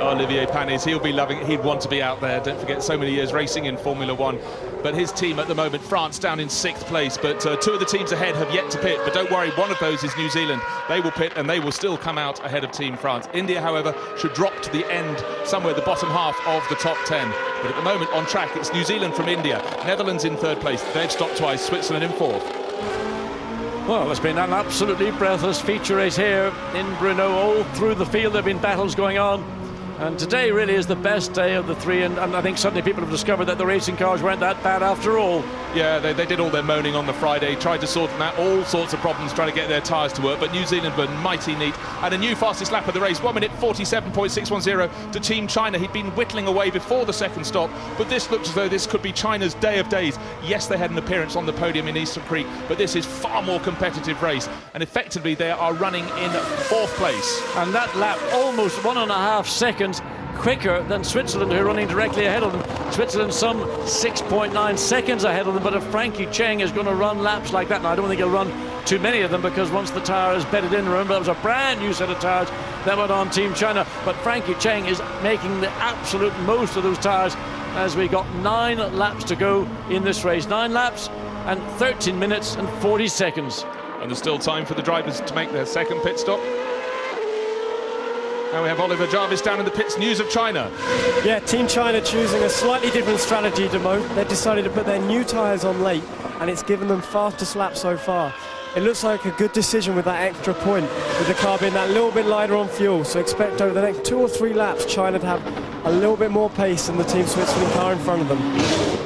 Olivier Panis, he'll be loving it. He'd want to be out there. Don't forget, so many years racing in Formula One. But his team at the moment, France, down in 6th place. But 2 of the teams ahead have yet to pit. But don't worry, one of those is New Zealand. They will pit, and they will still come out ahead of Team France. India, however, should drop to the end, somewhere the bottom half of the top 10. But at the moment, on track, it's New Zealand from India. Netherlands in 3rd place. They've stopped twice. Switzerland in 4th. Well, it's been an absolutely breathless feature race here in Brno. All through the field there have been battles going on, and today really is the best day of the 3, and I think suddenly people have discovered that the racing cars weren't that bad after all. Yeah, they did all their moaning on the Friday, tried to sort out all sorts of problems trying to get their tyres to work, but New Zealand were mighty neat, and a new fastest lap of the race, 1 minute 47.610 to Team China. He'd been whittling away before the second stop, but this looks as though this could be China's day of days. Yes, they had an appearance on the podium in Eastern Creek, but this is far more competitive race, and effectively they are running in 4th place. And that lap almost 1.5 seconds quicker than Switzerland, who are running directly ahead of them. Switzerland some 6.9 seconds ahead of them, but if Frankie Cheng is going to run laps like that, and I don't think he'll run too many of them, because once the tyre is bedded in, remember that was a brand new set of tyres that went on Team China, but Frankie Cheng is making the absolute most of those tyres as we got 9 laps to go in this race. 9 laps and 13 minutes and 40 seconds. And there's still time for the drivers to make their second pit stop. Now we have Oliver Jarvis down in the pits. News of China. Yeah, Team China choosing a slightly different strategy to Mo. They decided to put their new tyres on late, and it's given them fastest lap so far. It looks like a good decision with that extra point, with the car being that little bit lighter on fuel. So expect over the next 2 or 3 laps, China to have a little bit more pace than the Team Switzerland car in front of them.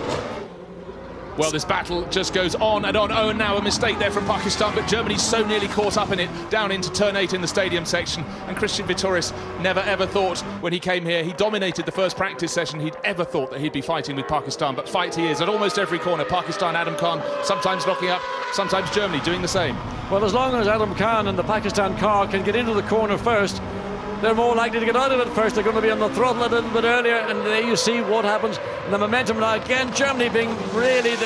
Well, this battle just goes on and on. Oh, and now a mistake there from Pakistan, but Germany's so nearly caught up in it, down into turn 8 in the stadium section. And Christian Vietoris never ever thought when he came here, he dominated the first practice session, he'd ever thought that he'd be fighting with Pakistan, but fight he is at almost every corner. Pakistan, Adam Khan, sometimes locking up, sometimes Germany doing the same. Well, as long as Adam Khan and the Pakistan car can get into the corner first, they're more likely to get out of it first. They're going to be on the throttle a little bit earlier, and there you see what happens. And the momentum now, again, Germany being really...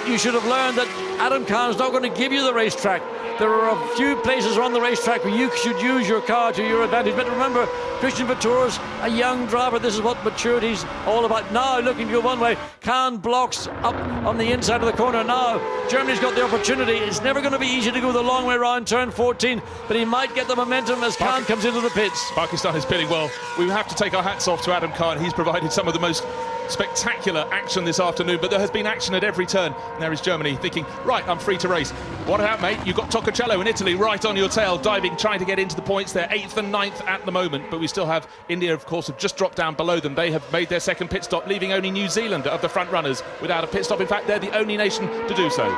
You should have learned that Adam Khan's not going to give you the racetrack. There are a few places on the racetrack where you should use your car to your advantage. But remember, Christian Vietoris, a young driver, this is what maturity's all about. Now looking to go one way, Khan blocks up on the inside of the corner. Now Germany's got the opportunity. It's never going to be easy to go the long way around turn 14, but he might get the momentum as Khan comes into the pits. Pakistan is pitting well. We have to take our hats off to Adam Khan. He's provided some of the most spectacular action this afternoon, but there has been action at every turn. And there is Germany thinking, right, I'm free to race. What about, mate? You've got Toccacelo in Italy right on your tail, diving, trying to get into the points. They're 8th and 9th at the moment, but we still have India, of course, have just dropped down below them. They have made their second pit stop, leaving only New Zealand of the front runners without a pit stop. In fact, they're the only nation to do so.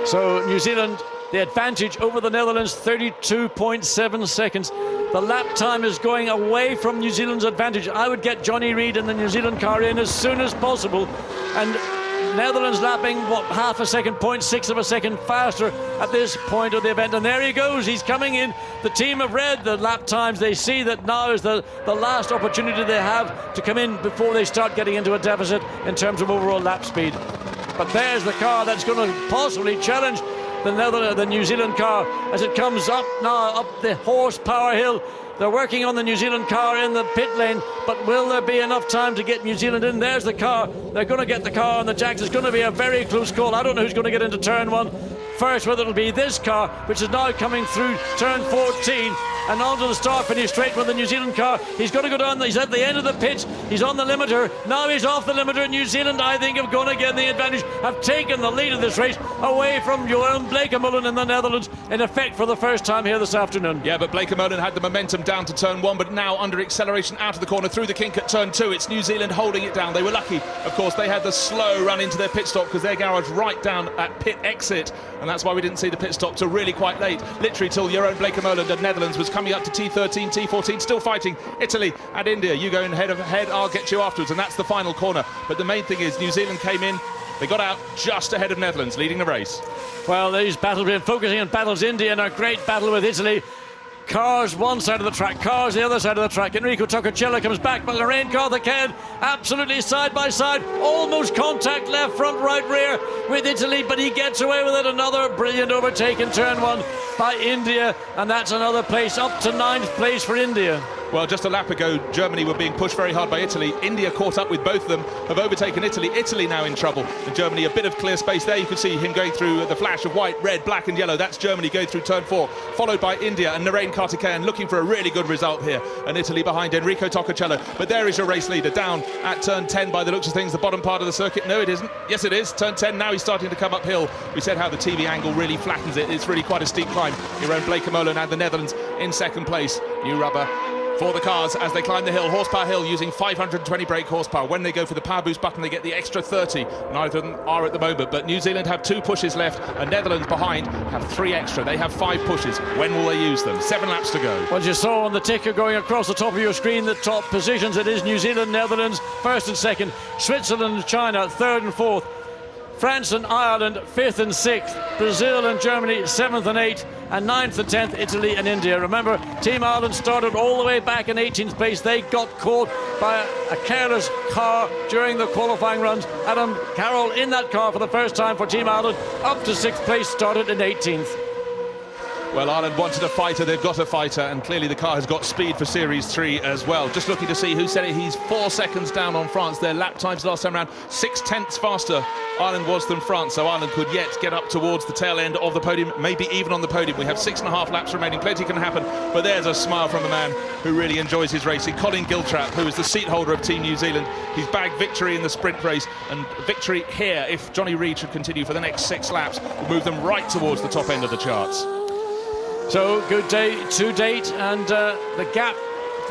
So New Zealand, the advantage over the Netherlands, 32.7 seconds. The lap time is going away from New Zealand's advantage. I would get Jonny Reid and the New Zealand car in as soon as possible. And Netherlands lapping, what, half a second, 0.6 of a second faster at this point of the event. And there he goes, he's coming in. The team have read the lap times. They see that now is the last opportunity they have to come in before they start getting into a deficit in terms of overall lap speed. But there's the car that's going to possibly challenge the New Zealand car as it comes up now, up the horsepower hill. They're working on the New Zealand car in the pit lane, but will there be enough time to get New Zealand in? There's the car. They're going to get the car on the jacks. It's going to be a very close call. I don't know who's going to get into turn 1 first, whether it'll be this car, which is now coming through turn 14, and onto the start finish straight with the New Zealand car. He's going to go down, he's at the end of the pitch, he's on the limiter, now he's off the limiter. New Zealand, I think, have gone again the advantage, have taken the lead of this race away from Yoong, Bleekemolen in the Netherlands, in effect for the first time here this afternoon. Yeah, but Bleekemolen had the momentum down to turn 1, but now under acceleration out of the corner through the kink at turn 2. It's New Zealand holding it down. They were lucky, of course, they had the slow run into their pit stop because their garage right down at pit exit, and that's why we didn't see the pit stop till really quite late, literally till Jeroen Bleekemolen, the Netherlands, was coming up to T13, T14, still fighting Italy and India. You go in head, I'll get you afterwards, and that's the final corner. But the main thing is New Zealand came in, they got out just ahead of Netherlands, leading the race. Well, these battles, been focusing on battles India and a great battle with Italy. Cars one side of the track, cars the other side of the track. Enrico Toccacelo comes back, but Narain, Karthikeyan absolutely side by side, almost contact left, front, right, rear with Italy, but he gets away with it. Another brilliant overtake in turn 1 by India, and that's another place up to 9th place for India. Well, just a lap ago, Germany were being pushed very hard by Italy. India caught up with both of them, have overtaken Italy. Italy now in trouble. And Germany, a bit of clear space there. You can see him going through the flash of white, red, black and yellow. That's Germany going through turn 4, followed by India and Narain Karthikeyan looking for a really good result here. And Italy behind Enrico Toccacelo. But there is your race leader down at turn 10 by the looks of things, the bottom part of the circuit. No, it isn't. Yes, it is. Turn 10, now he's starting to come uphill. We said how the TV angle really flattens it. It's really quite a steep climb. Jeroen Bleekemolen and the Netherlands in second place. New rubber for the cars as they climb the hill, horsepower hill, using 520 brake horsepower. When they go for the power boost button, they get the extra 30. Neither of them are at the moment, but New Zealand have 2 pushes left, and Netherlands behind have 3 extra. They have 5 pushes. When will they use them? 7 laps to go. Well, you saw on the ticker going across the top of your screen the top positions. It is New Zealand, Netherlands, 1st and 2nd, Switzerland and China, 3rd and 4th, France and Ireland 5th and 6th, Brazil and Germany 7th and 8th, and 9th and 10th Italy and India. Remember, Team Ireland started all the way back in 18th place. They got caught by a careless car during the qualifying runs. Carroll in that car for the first time for Team Ireland, up to 6th place, started in 18th. Well, Ireland wanted a fighter, they've got a fighter, and clearly the car has got speed for Series 3 as well. Just looking to see who said it, he's 4 seconds down on France. Their lap times last time around 6/10 faster Ireland was than France, so Ireland could yet get up towards the tail end of the podium, maybe even on the podium. We have 6.5 laps remaining, plenty can happen, but there's a smile from a man who really enjoys his racing. Colin Giltrap, who is the seat holder of Team New Zealand. He's bagged victory in the sprint race, and victory here, if Jonny Reid should continue for the next 6 laps, will move them right towards the top end of the charts. So, good day to date, and the gap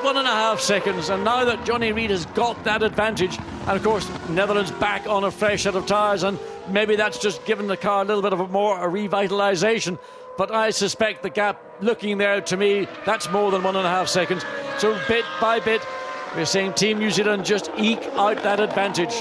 1.5 seconds, and now that Jonny Reid has got that advantage, and of course Netherlands back on a fresh set of tyres, and maybe that's just given the car a little bit of a revitalisation, but I suspect the gap, looking there to me, that's more than 1.5 seconds. So bit by bit we're seeing Team New Zealand just eke out that advantage.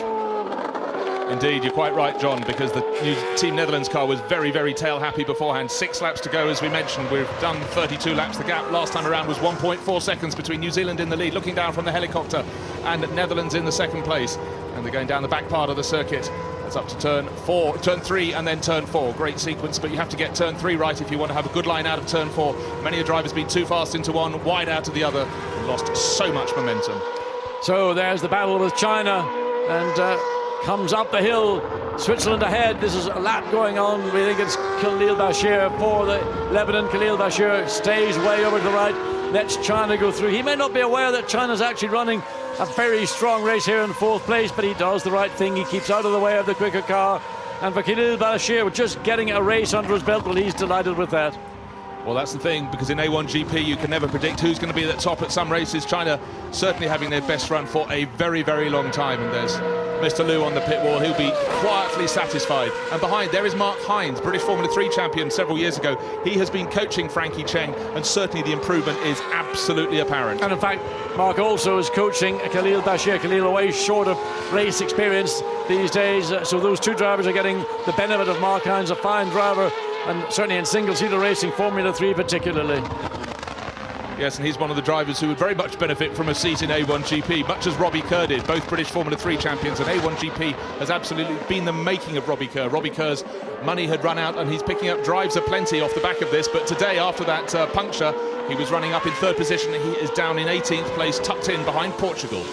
Indeed, you're quite right, John, because the new Team Netherlands car was very, very tail-happy beforehand. 6 laps to go, as we mentioned. We've done 32 laps. The gap last time around was 1.4 seconds between New Zealand in the lead, looking down from the helicopter, and Netherlands in the second place. And they're going down the back part of the circuit. That's up to turn 3, and then turn 4. Great sequence, but you have to get turn 3 right if you want to have a good line out of turn 4. Many a driver's been too fast into one, wide out of the other, and lost so much momentum. So there's the battle with China, and comes up the hill, Switzerland ahead. This is a lap going on. We think it's Khalil Bashir for the Lebanon. Khalil Bashir stays way over to the right, lets China go through. He may not be aware that China's actually running a very strong race here in 4th place, but he does the right thing. He keeps out of the way of the quicker car, and for Khalil Bashir, just getting a race under his belt, well, he's delighted with that. Well, that's the thing, because in A1GP you can never predict who's going to be at the top at some races. China certainly having their best run for a very, very long time, and there's Mr. Liu on the pit wall, who'll be quietly satisfied. And behind there is Mark Hines, British Formula 3 champion several years ago. He has been coaching Frankie Cheng, and certainly the improvement is absolutely apparent. And in fact, Mark also is coaching Khalil Bashir. Khalil away short of race experience these days, so those 2 drivers are getting the benefit of Mark Hines, a fine driver, and certainly in single-seater racing, Formula 3 particularly. Yes, and he's one of the drivers who would very much benefit from a seat in A1GP, much as Robbie Kerr did, both British Formula 3 champions, and A1GP has absolutely been the making of Robbie Kerr. Robbie Kerr's money had run out, and he's picking up drives aplenty off the back of this, but today, after that puncture, he was running up in 3rd position. He is down in 18th place, tucked in behind Portugal.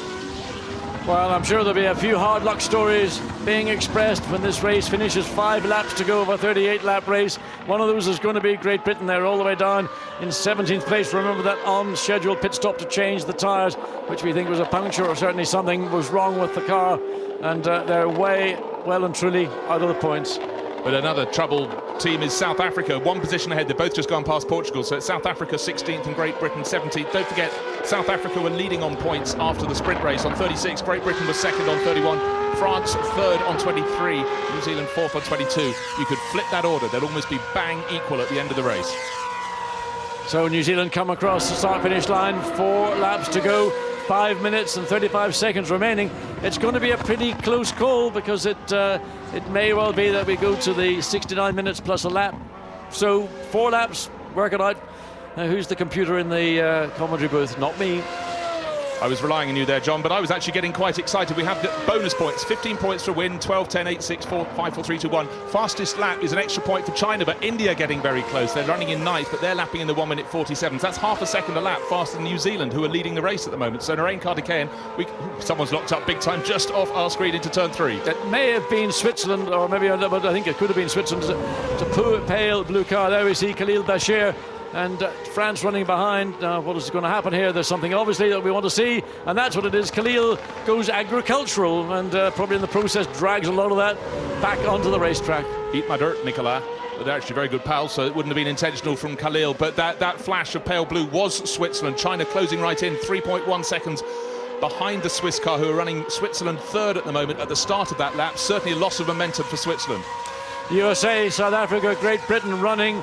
Well, I'm sure there'll be a few hard luck stories being expressed when this race finishes. 5 laps to go of a 38-lap race. One of those is going to be Great Britain. They're all the way down in 17th place. Remember that on-schedule pit stop to change the tyres, which we think was a puncture, or certainly something was wrong with the car. And they're way, well and truly out of the points. But another troubled team is South Africa. 1 position ahead. They've both just gone past Portugal. So it's South Africa 16th and Great Britain 17th. Don't forget, South Africa were leading on points after the sprint race on 36. Great Britain was second on 31. France third on 23. New Zealand fourth on 22. You could flip that order. They'd almost be bang equal at the end of the race. So New Zealand come across the start-finish line. 4 laps to go. 5 minutes and 35 seconds remaining. It's going to be a pretty close call because it may well be that we go to the 69 minutes plus a lap. So 4 laps, work it out. Now, who's the computer in the commentary booth? Not me. I was relying on you there, John, but I was actually getting quite excited. We have the bonus points, 15 points for win, 12, 10, 8, 6, 4, 5, 4, 3, 2, 1. Fastest lap is an extra point for China, but India getting very close. They're running in 9th, but they're lapping in the 1 minute 47. So that's half a second a lap faster than New Zealand, who are leading the race at the moment. So Narain, Karthikeyan, someone's locked up big time just off our screen into turn 3. It may have been Switzerland, or maybe, but I think it could have been Switzerland. It's a pale blue car. There we see Khalil Bashir. And France running behind. What is going to happen here? There's something obviously that we want to see, and that's what it is. Khalil goes agricultural and probably in the process drags a lot of that back onto the racetrack. Eat my dirt, Nicolas. They're actually very good pals, so it wouldn't have been intentional from Khalil. But that flash of pale blue was Switzerland. China closing right in, 3.1 seconds behind the Swiss car, who are running Switzerland third at the moment at the start of that lap. Certainly a loss of momentum for Switzerland. USA, South Africa, Great Britain running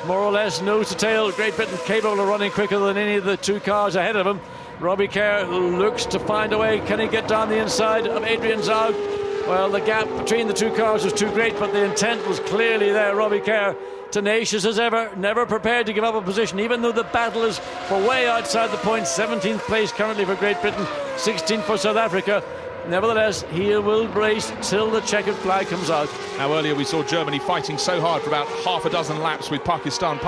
more or less nose to tail. Great Britain capable of running quicker than any of the 2 cars ahead of him. Robbie Kerr looks to find a way. Can he get down the inside of Adrian Zaugg? Well, the gap between the 2 cars was too great, but the intent was clearly there. Robbie Kerr, tenacious as ever, never prepared to give up a position, even though the battle is for way outside the points. 17th place currently for Great Britain, 16th for South Africa. Nevertheless, he will race till the checkered flag comes out. Now, earlier we saw Germany fighting so hard for about half a dozen laps with Pakistan.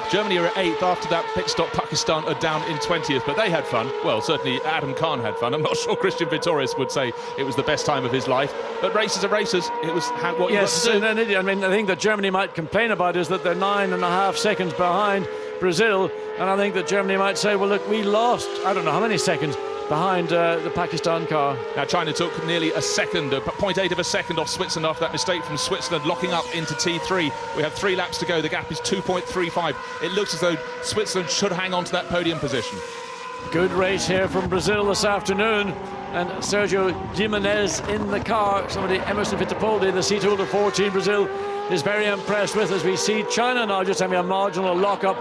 Germany are at 8th. After that pit stop, Pakistan are down in 20th, but they had fun. Well, certainly Adam Khan had fun. I'm not sure Christian Vietoris would say it was the best time of his life, but races are races. It was what you got to do. I mean, I think that Germany might complain about is that they're 9.5 seconds behind Brazil, and I think that Germany might say, well, look, we lost, I don't know how many seconds behind the Pakistan car. Now China took nearly a second, 0.8 of a second off Switzerland after that mistake from Switzerland, locking up into T3. We have 3 laps to go. The gap is 2.35. It looks as though Switzerland should hang on to that podium position. Good race here from Brazil this afternoon, and Sérgio Jimenez in the car. Somebody, Emerson Fittipaldi, the seat holder for Team Brazil, is very impressed with, as we see China now just having a marginal lock-up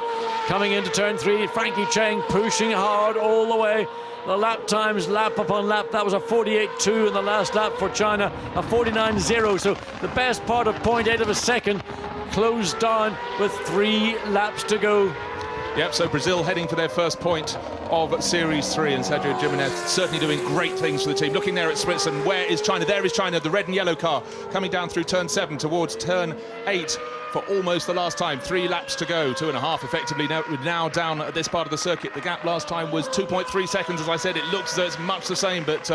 coming into turn 3. Frankie Cheng pushing hard all the way. The lap times, lap upon lap, that was a 48.2 in the last lap for China, a 49.0. So the best part of 0.8 of a second closed down with 3 laps to go. Yep, so Brazil heading for their first point of Series 3, and Sergio Jimenez certainly doing great things for the team. Looking there at Switzerland, where is China? There is China, the red and yellow car, coming down through turn 7 towards turn 8 for almost the last time. 3 laps to go, 2.5 effectively now down at this part of the circuit. The gap last time was 2.3 seconds, as I said. It looks as though it's much the same, but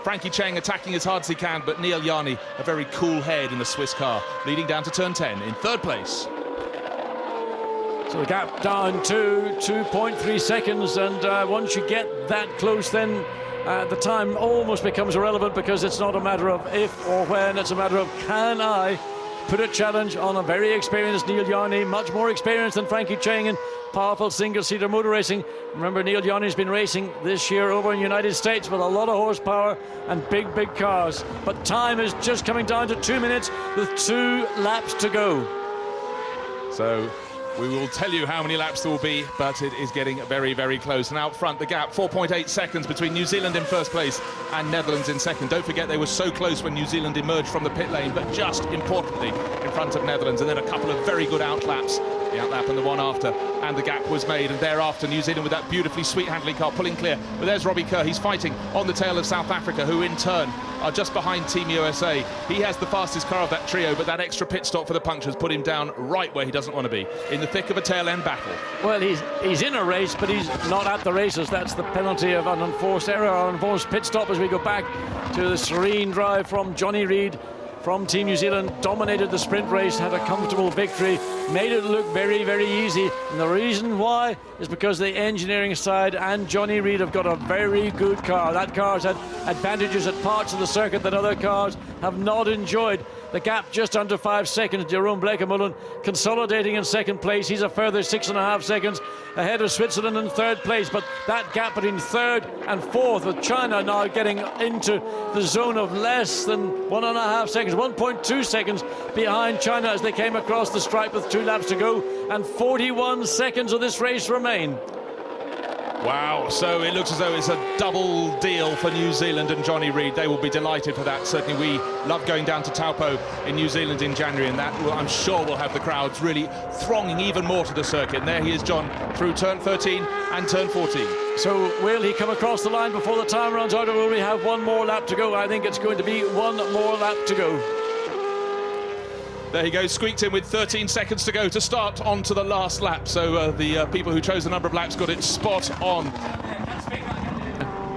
Frankie Cheng attacking as hard as he can, but Neel Jani, a very cool head in the Swiss car, leading down to turn 10 in 3rd place. So the gap down to 2.3 seconds, and once you get that close, then the time almost becomes irrelevant, because it's not a matter of if or when, it's a matter of can I put a challenge on a very experienced Neel Jani, much more experienced than Frankie Cheng in powerful single-seater motor racing. Remember, Neel Jani's been racing this year over in the United States with a lot of horsepower and big cars. But time is just coming down to 2 minutes with 2 laps to go. So we will tell you how many laps there will be, but it is getting very close. And out front, the gap, 4.8 seconds between New Zealand in 1st place and Netherlands in 2nd. Don't forget, they were so close when New Zealand emerged from the pit lane, but just importantly in front of Netherlands. And then a couple of very good outlaps The outlap and the one after, and the gap was made, and thereafter New Zealand with that beautifully sweet handling car pulling clear. But there's Robbie Kerr, he's fighting on the tail of South Africa, who in turn are just behind Team USA. He has the fastest car of that trio, but that extra pit stop for the punctures put him down right where he doesn't want to be, in the thick of a tail-end battle. Well, he's in a race, but he's not at the races. That's the penalty of an unforced error, or unforced pit stop, as we go back to the serene drive from Johnny Reid from Team New Zealand. Dominated the sprint race, had a comfortable victory, made it look very, very easy. And the reason why is because the engineering side and Johnny Reid have got a very good car. That car's had advantages at parts of the circuit that other cars have not enjoyed. The gap just under 5 seconds. Jeroen Bleekemolen consolidating in second place. He's a further 6.5 seconds ahead of Switzerland in third place. But that gap between third and fourth, with China now getting into the zone of less than 1.5 seconds, 1.2 seconds behind China as they came across the stripe with 2 laps to go, and 41 seconds of this race remain. Wow, so it looks as though it's a double deal for New Zealand and Johnny Reid. They will be delighted for that. Certainly we love going down to Taupo in New Zealand in January, and that will, I'm sure, will have the crowds really thronging even more to the circuit. And there he is, John, through turn 13 and turn 14. So will he come across the line before the time runs out, or will we have one more lap to go? I think it's going to be one more lap to go. There he goes, squeaked in with 13 seconds to go to start onto the last lap. So the people who chose the number of laps got it spot on.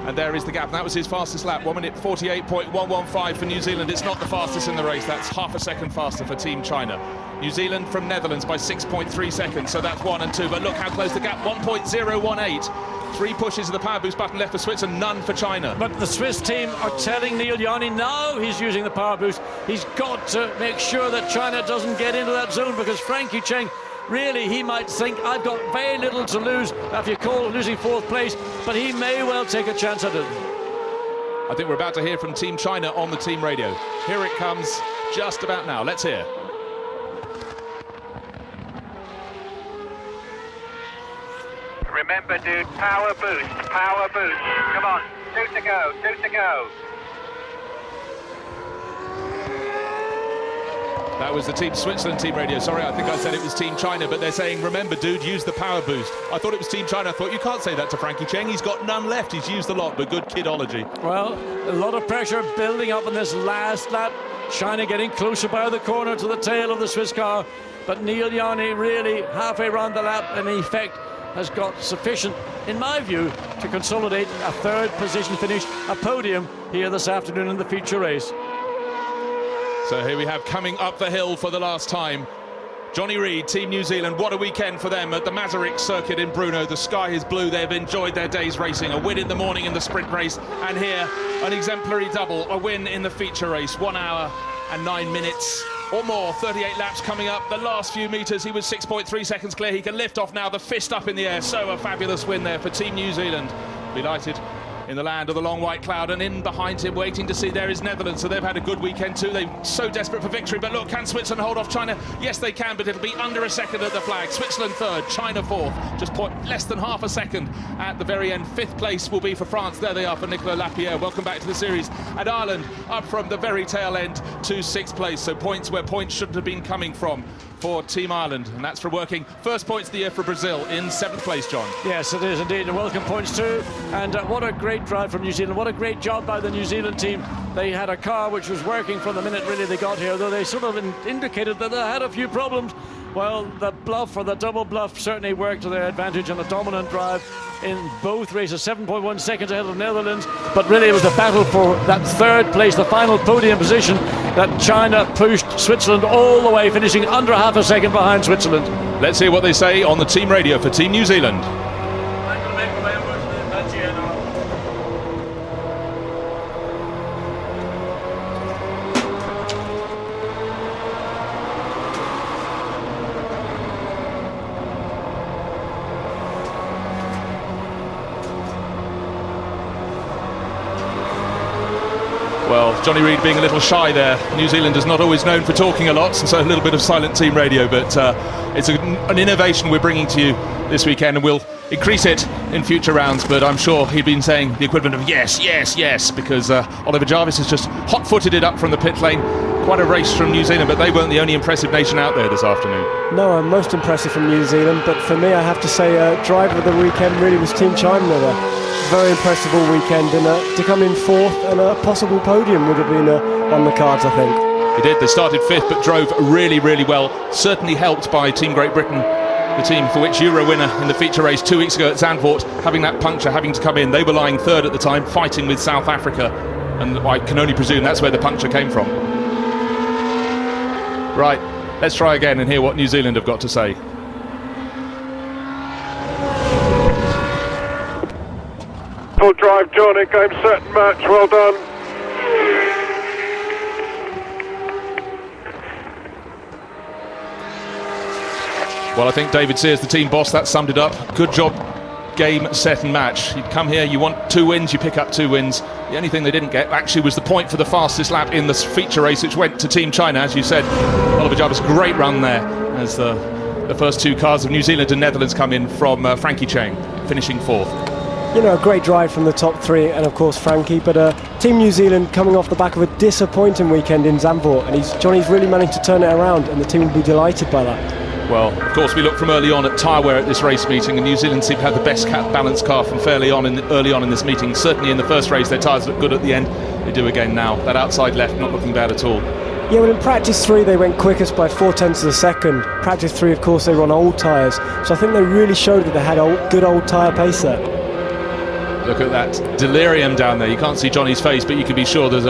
And there is the gap. And that was his fastest lap, 1 minute 48.115 for New Zealand. It's not the fastest in the race. That's half a second faster for Team China. New Zealand from Netherlands by 6.3 seconds. So that's 1 and 2. But look how close the gap, 1.018. 3 pushes of the power boost button left for Switzerland, none for China. But the Swiss team are telling Neel Jani now he's using the power boost. He's got to make sure that China doesn't get into that zone, because Frankie Cheng, really, he might think, I've got very little to lose after you call losing 4th place, but he may well take a chance at it. I think we're about to hear from Team China on the team radio. Here it comes just about now. Let's hear. Remember, dude, power boost, power boost. Come on, 2 to go, 2 to go. That was the Team Switzerland team radio. Sorry, I think I said it was Team China, but they're saying, remember, dude, use the power boost. I thought it was Team China. I thought, you can't say that to Frankie Cheng. He's got none left. He's used a lot, but good kidology. Well, a lot of pressure building up in this last lap. China getting closer by the corner to the tail of the Swiss car. But Neel Jani really halfway around the lap, in effect, has got sufficient, in my view, to consolidate a 3rd position finish, a podium here this afternoon in the feature race. So here we have, coming up the hill for the last time, Johnny Reid, Team New Zealand. What a weekend for them at the Masaryk circuit in Brno. The sky is blue. They've enjoyed their days racing. A win in the morning in the sprint race, and here an exemplary double, a win in the feature race. 1 hour and 9 minutes or more, 38 laps coming up. The last few metres, he was 6.3 seconds clear. He can lift off now, the fist up in the air. So a fabulous win there for Team New Zealand. Delighted in the land of the long white cloud, and in behind him, waiting to see, there is Netherlands. So they've had a good weekend too. They're so desperate for victory, but look, can Switzerland hold off China? Yes, they can, but it'll be under a second at the flag. Switzerland 3rd, China 4th, just less than half a second at the very end. 5th place will be for France. There they are for Nicolas Lapierre. Welcome back to the series. And Ireland up from the very tail end to 6th place. So points where points shouldn't have been coming from for Team Ireland, and that's for working first points of the year for Brazil in 7th place, John. Yes, it is indeed, and welcome points too. And what a great drive from New Zealand. What a great job by the New Zealand team. They had a car which was working from the minute really they got here, though they sort of indicated that they had a few problems. Well, the bluff, or the double bluff, certainly worked to their advantage, and a dominant drive in both races, 7.1 seconds ahead of the Netherlands. But really it was the battle for that 3rd place, the final podium position, that China pushed Switzerland all the way, finishing under half a second behind Switzerland. Let's hear what they say on the team radio for Team New Zealand. Well, Johnny Reid being a little shy there. New Zealand is not always known for talking a lot, and so a little bit of silent team radio, but it's an innovation we're bringing to you this weekend, and we'll increase it in future rounds. But I'm sure he'd been saying the equivalent of yes, yes, yes, because Oliver Jarvis has just hot-footed it up from the pit lane, Quite a race from New Zealand, but they weren't the only impressive nation out there this afternoon. No, most impressive from New Zealand, but for me I have to say driver of the weekend really was Team China. Very impressive all weekend, and to come in fourth and a possible podium would have been on the cards, I think. He did. They started fifth but drove really, really well. Certainly helped by Team Great Britain, the team for which you were a winner in the feature race 2 weeks ago at Zandvoort, having that puncture, having to come in. They were lying third at the time, fighting with South Africa, and I can only presume that's where the puncture came from. Right, let's try again and hear what New Zealand have got to say. Full drive, Jonny, game, set, match, well done. Well, I think David Sears, the team boss, that summed it up. Good job, game, set and match. You'd come here, you want 2 wins, you pick up 2 wins. The only thing they didn't get actually was the point for the fastest lap in this feature race, which went to Team China, as you said. Oliver Jarvis, great run there as the first 2 cars of New Zealand and Netherlands come in from Frankie Cheng, finishing fourth. You know, a great drive from the top 3 and of course Frankie, but Team New Zealand coming off the back of a disappointing weekend in Zandvoort, and Johnny's really managed to turn it around, and the team will be delighted by that. Well, of course, we looked from early on at tyre wear at this race meeting, and New Zealand seemed to have the best balanced car from early on in this meeting. Certainly in the first race, their tyres looked good at the end. They do again now. That outside left not looking bad at all. Yeah, well, in practice 3 they went quickest by 0.4 of a second. Practice 3, of course, they were on old tyres, so I think they really showed that they had a good old tyre pace there. Look at that delirium down there. You can't see Johnny's face, but you can be sure there's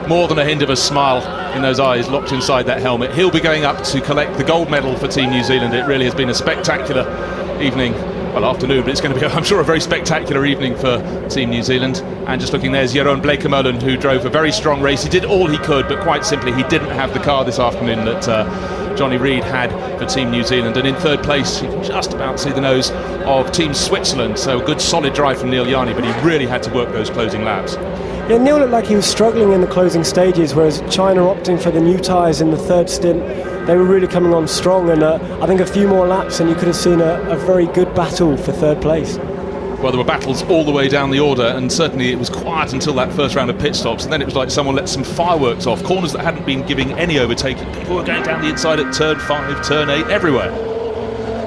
more than a hint of a smile in those eyes locked inside that helmet. He'll be going up to collect the gold medal for Team New Zealand. It really has been a spectacular evening. Well, afternoon, but it's going to be, I'm sure, a very spectacular evening for Team New Zealand. And just looking, there's Jeroen Bleekemolen, who drove a very strong race. He did all he could, but quite simply, he didn't have the car this afternoon that Jonny Reid had for Team New Zealand. And in third place, you can just about see the nose of Team Switzerland. So a good solid drive from Neel Jani, but he really had to work those closing laps. Yeah, Neel looked like he was struggling in the closing stages, whereas China opting for the new tyres in the third stint. They were really coming on strong, and I think a few more laps and you could have seen a very good battle for third place. Well, there were battles all the way down the order, and certainly it was quiet until that first round of pit stops, and then it was like someone let some fireworks off. Corners that hadn't been giving any overtaking. People were going down the inside at turn 5, turn 8, everywhere.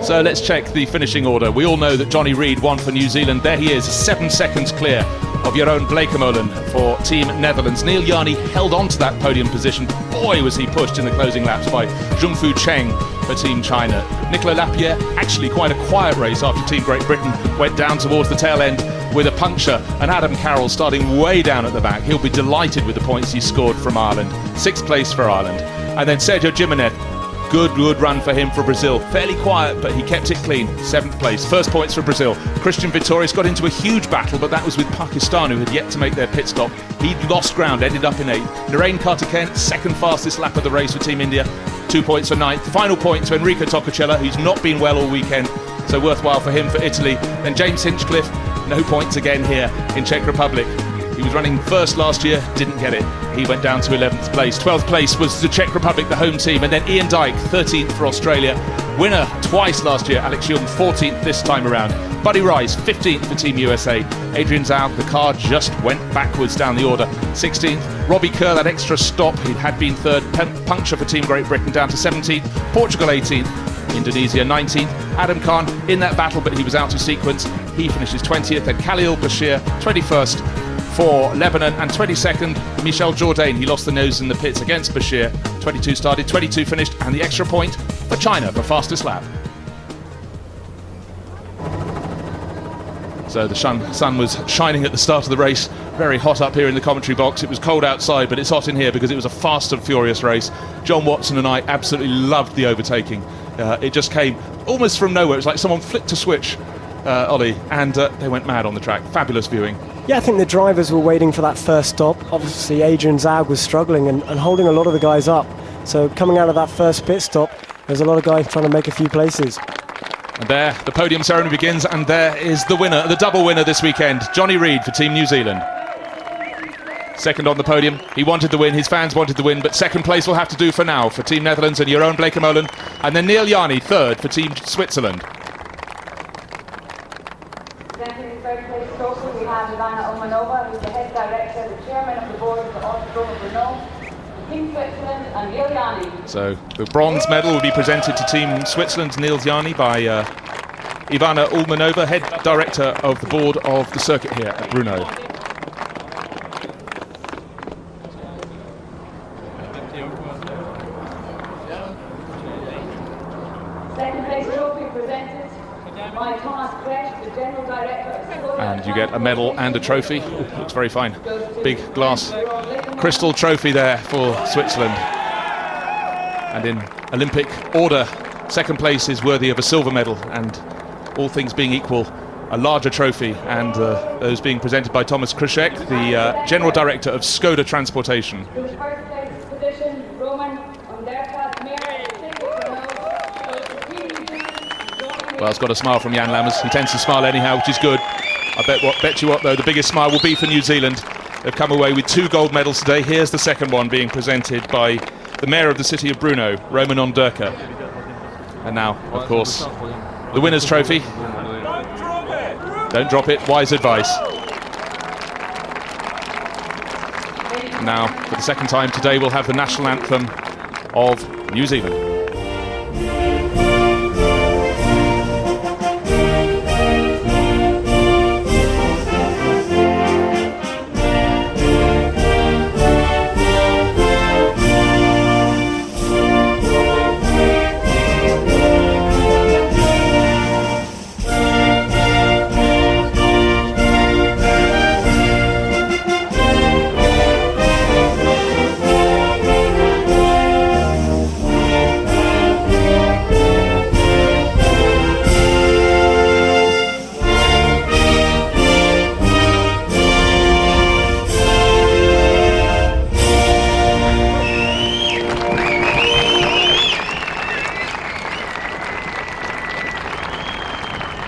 So let's check the finishing order. We all know that Jonny Reid won for New Zealand. There he is, 7 seconds clear of Jeroen Bleekemolen for Team Netherlands. Neel Jani held on to that podium position. Boy, was he pushed in the closing laps by Cheng for Team China. Nicolas Lapierre, actually quite a quiet race after Team Great Britain went down towards the tail end with a puncture. And Adam Carroll starting way down at the back. He'll be delighted with the points he scored from Ireland. 6th place for Ireland. And then Sérgio Jimenez. Good run for him for Brazil. Fairly quiet, but he kept it clean. 7th place. First points for Brazil. Christian Vietoris got into a huge battle, but that was with Pakistan, who had yet to make their pit stop. He'd lost ground, ended up in 8th. Narain Karthikeyan, 2nd fastest lap of the race for Team India. 2 points for 9th. Final point to Enrico Toccacelo, who's not been well all weekend, so worthwhile for him for Italy. Then James Hinchcliffe, no points again here in Czech Republic. He was running first last year, didn't get it. He went down to 11th place. 12th place was the Czech Republic, the home team. And then Ian Dyke, 13th for Australia. Winner twice last year, Alex Yoong, 14th this time around. Buddy Rice, 15th for Team USA. Adrian Zaugg, the car just went backwards down the order. 16th. Robbie Kerr, that extra stop, he had been 3rd. Puncture for Team Great Britain, down to 17th. Portugal, 18th. Indonesia, 19th. Adam Khan in that battle, but he was out of sequence. He finishes 20th. Then Khalil Bashir, 21st. For Lebanon, and 22nd, Michel Jourdain. He lost the nose in the pits against Bashir. 22 started, 22 finished, and the extra point for China for fastest lap. So the sun was shining at the start of the race. Very hot up here in the commentary box. It was cold outside, but it's hot in here because it was a fast and furious race. John Watson and I absolutely loved the overtaking. It just came almost from nowhere. It was like someone flicked a switch, Ollie, and they went mad on the track. Fabulous viewing. Yeah, I think the drivers were waiting for that first stop. Obviously, Adrian Zaugg was struggling and holding a lot of the guys up. So coming out of that first pit stop, there's a lot of guys trying to make a few places. And there, the podium ceremony begins, and there is the winner, the double winner this weekend, Jonny Reid for Team New Zealand. 2nd on the podium. He wanted the win, his fans wanted the win, but 2nd place will have to do for now for Team Netherlands and Jeroen Bleekemolen. And then Neel Jani, 3rd for Team Switzerland. Who's the head director, the chairman of the board of the Brno, Team Switzerland, and So the bronze medal will be presented to Team Switzerland, Neel Jani, by Ivana Ulmanova, head director of the board of the circuit here at Brno. Second place trophy presented by Thomas Kresch, the general director of Scotland. And you get a medal and a trophy. Ooh, looks very fine. Big glass crystal trophy there for Switzerland. And in Olympic order, second place is worthy of a silver medal, and all things being equal, a larger trophy, and those being presented by Thomas Kresch, the General Director of Skoda Transportation. Well, it's got a smile from Jan Lammers. He tends to smile anyhow, which is good. I bet you what, though, the biggest smile will be for New Zealand. They've come away with 2 gold medals today. Here's the second one being presented by the Mayor of the city of Brno, Roman Ondurka. And now, of course, the winner's trophy. Don't drop it, wise advice. Now, for the second time today, we'll have the national anthem of New Zealand.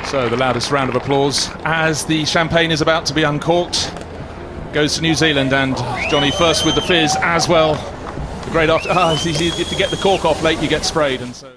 So the loudest round of applause as the champagne is about to be uncorked goes to New Zealand, and Jonny first with the fizz as well. The great after. It's easy if you get the cork off late, you get sprayed, and so.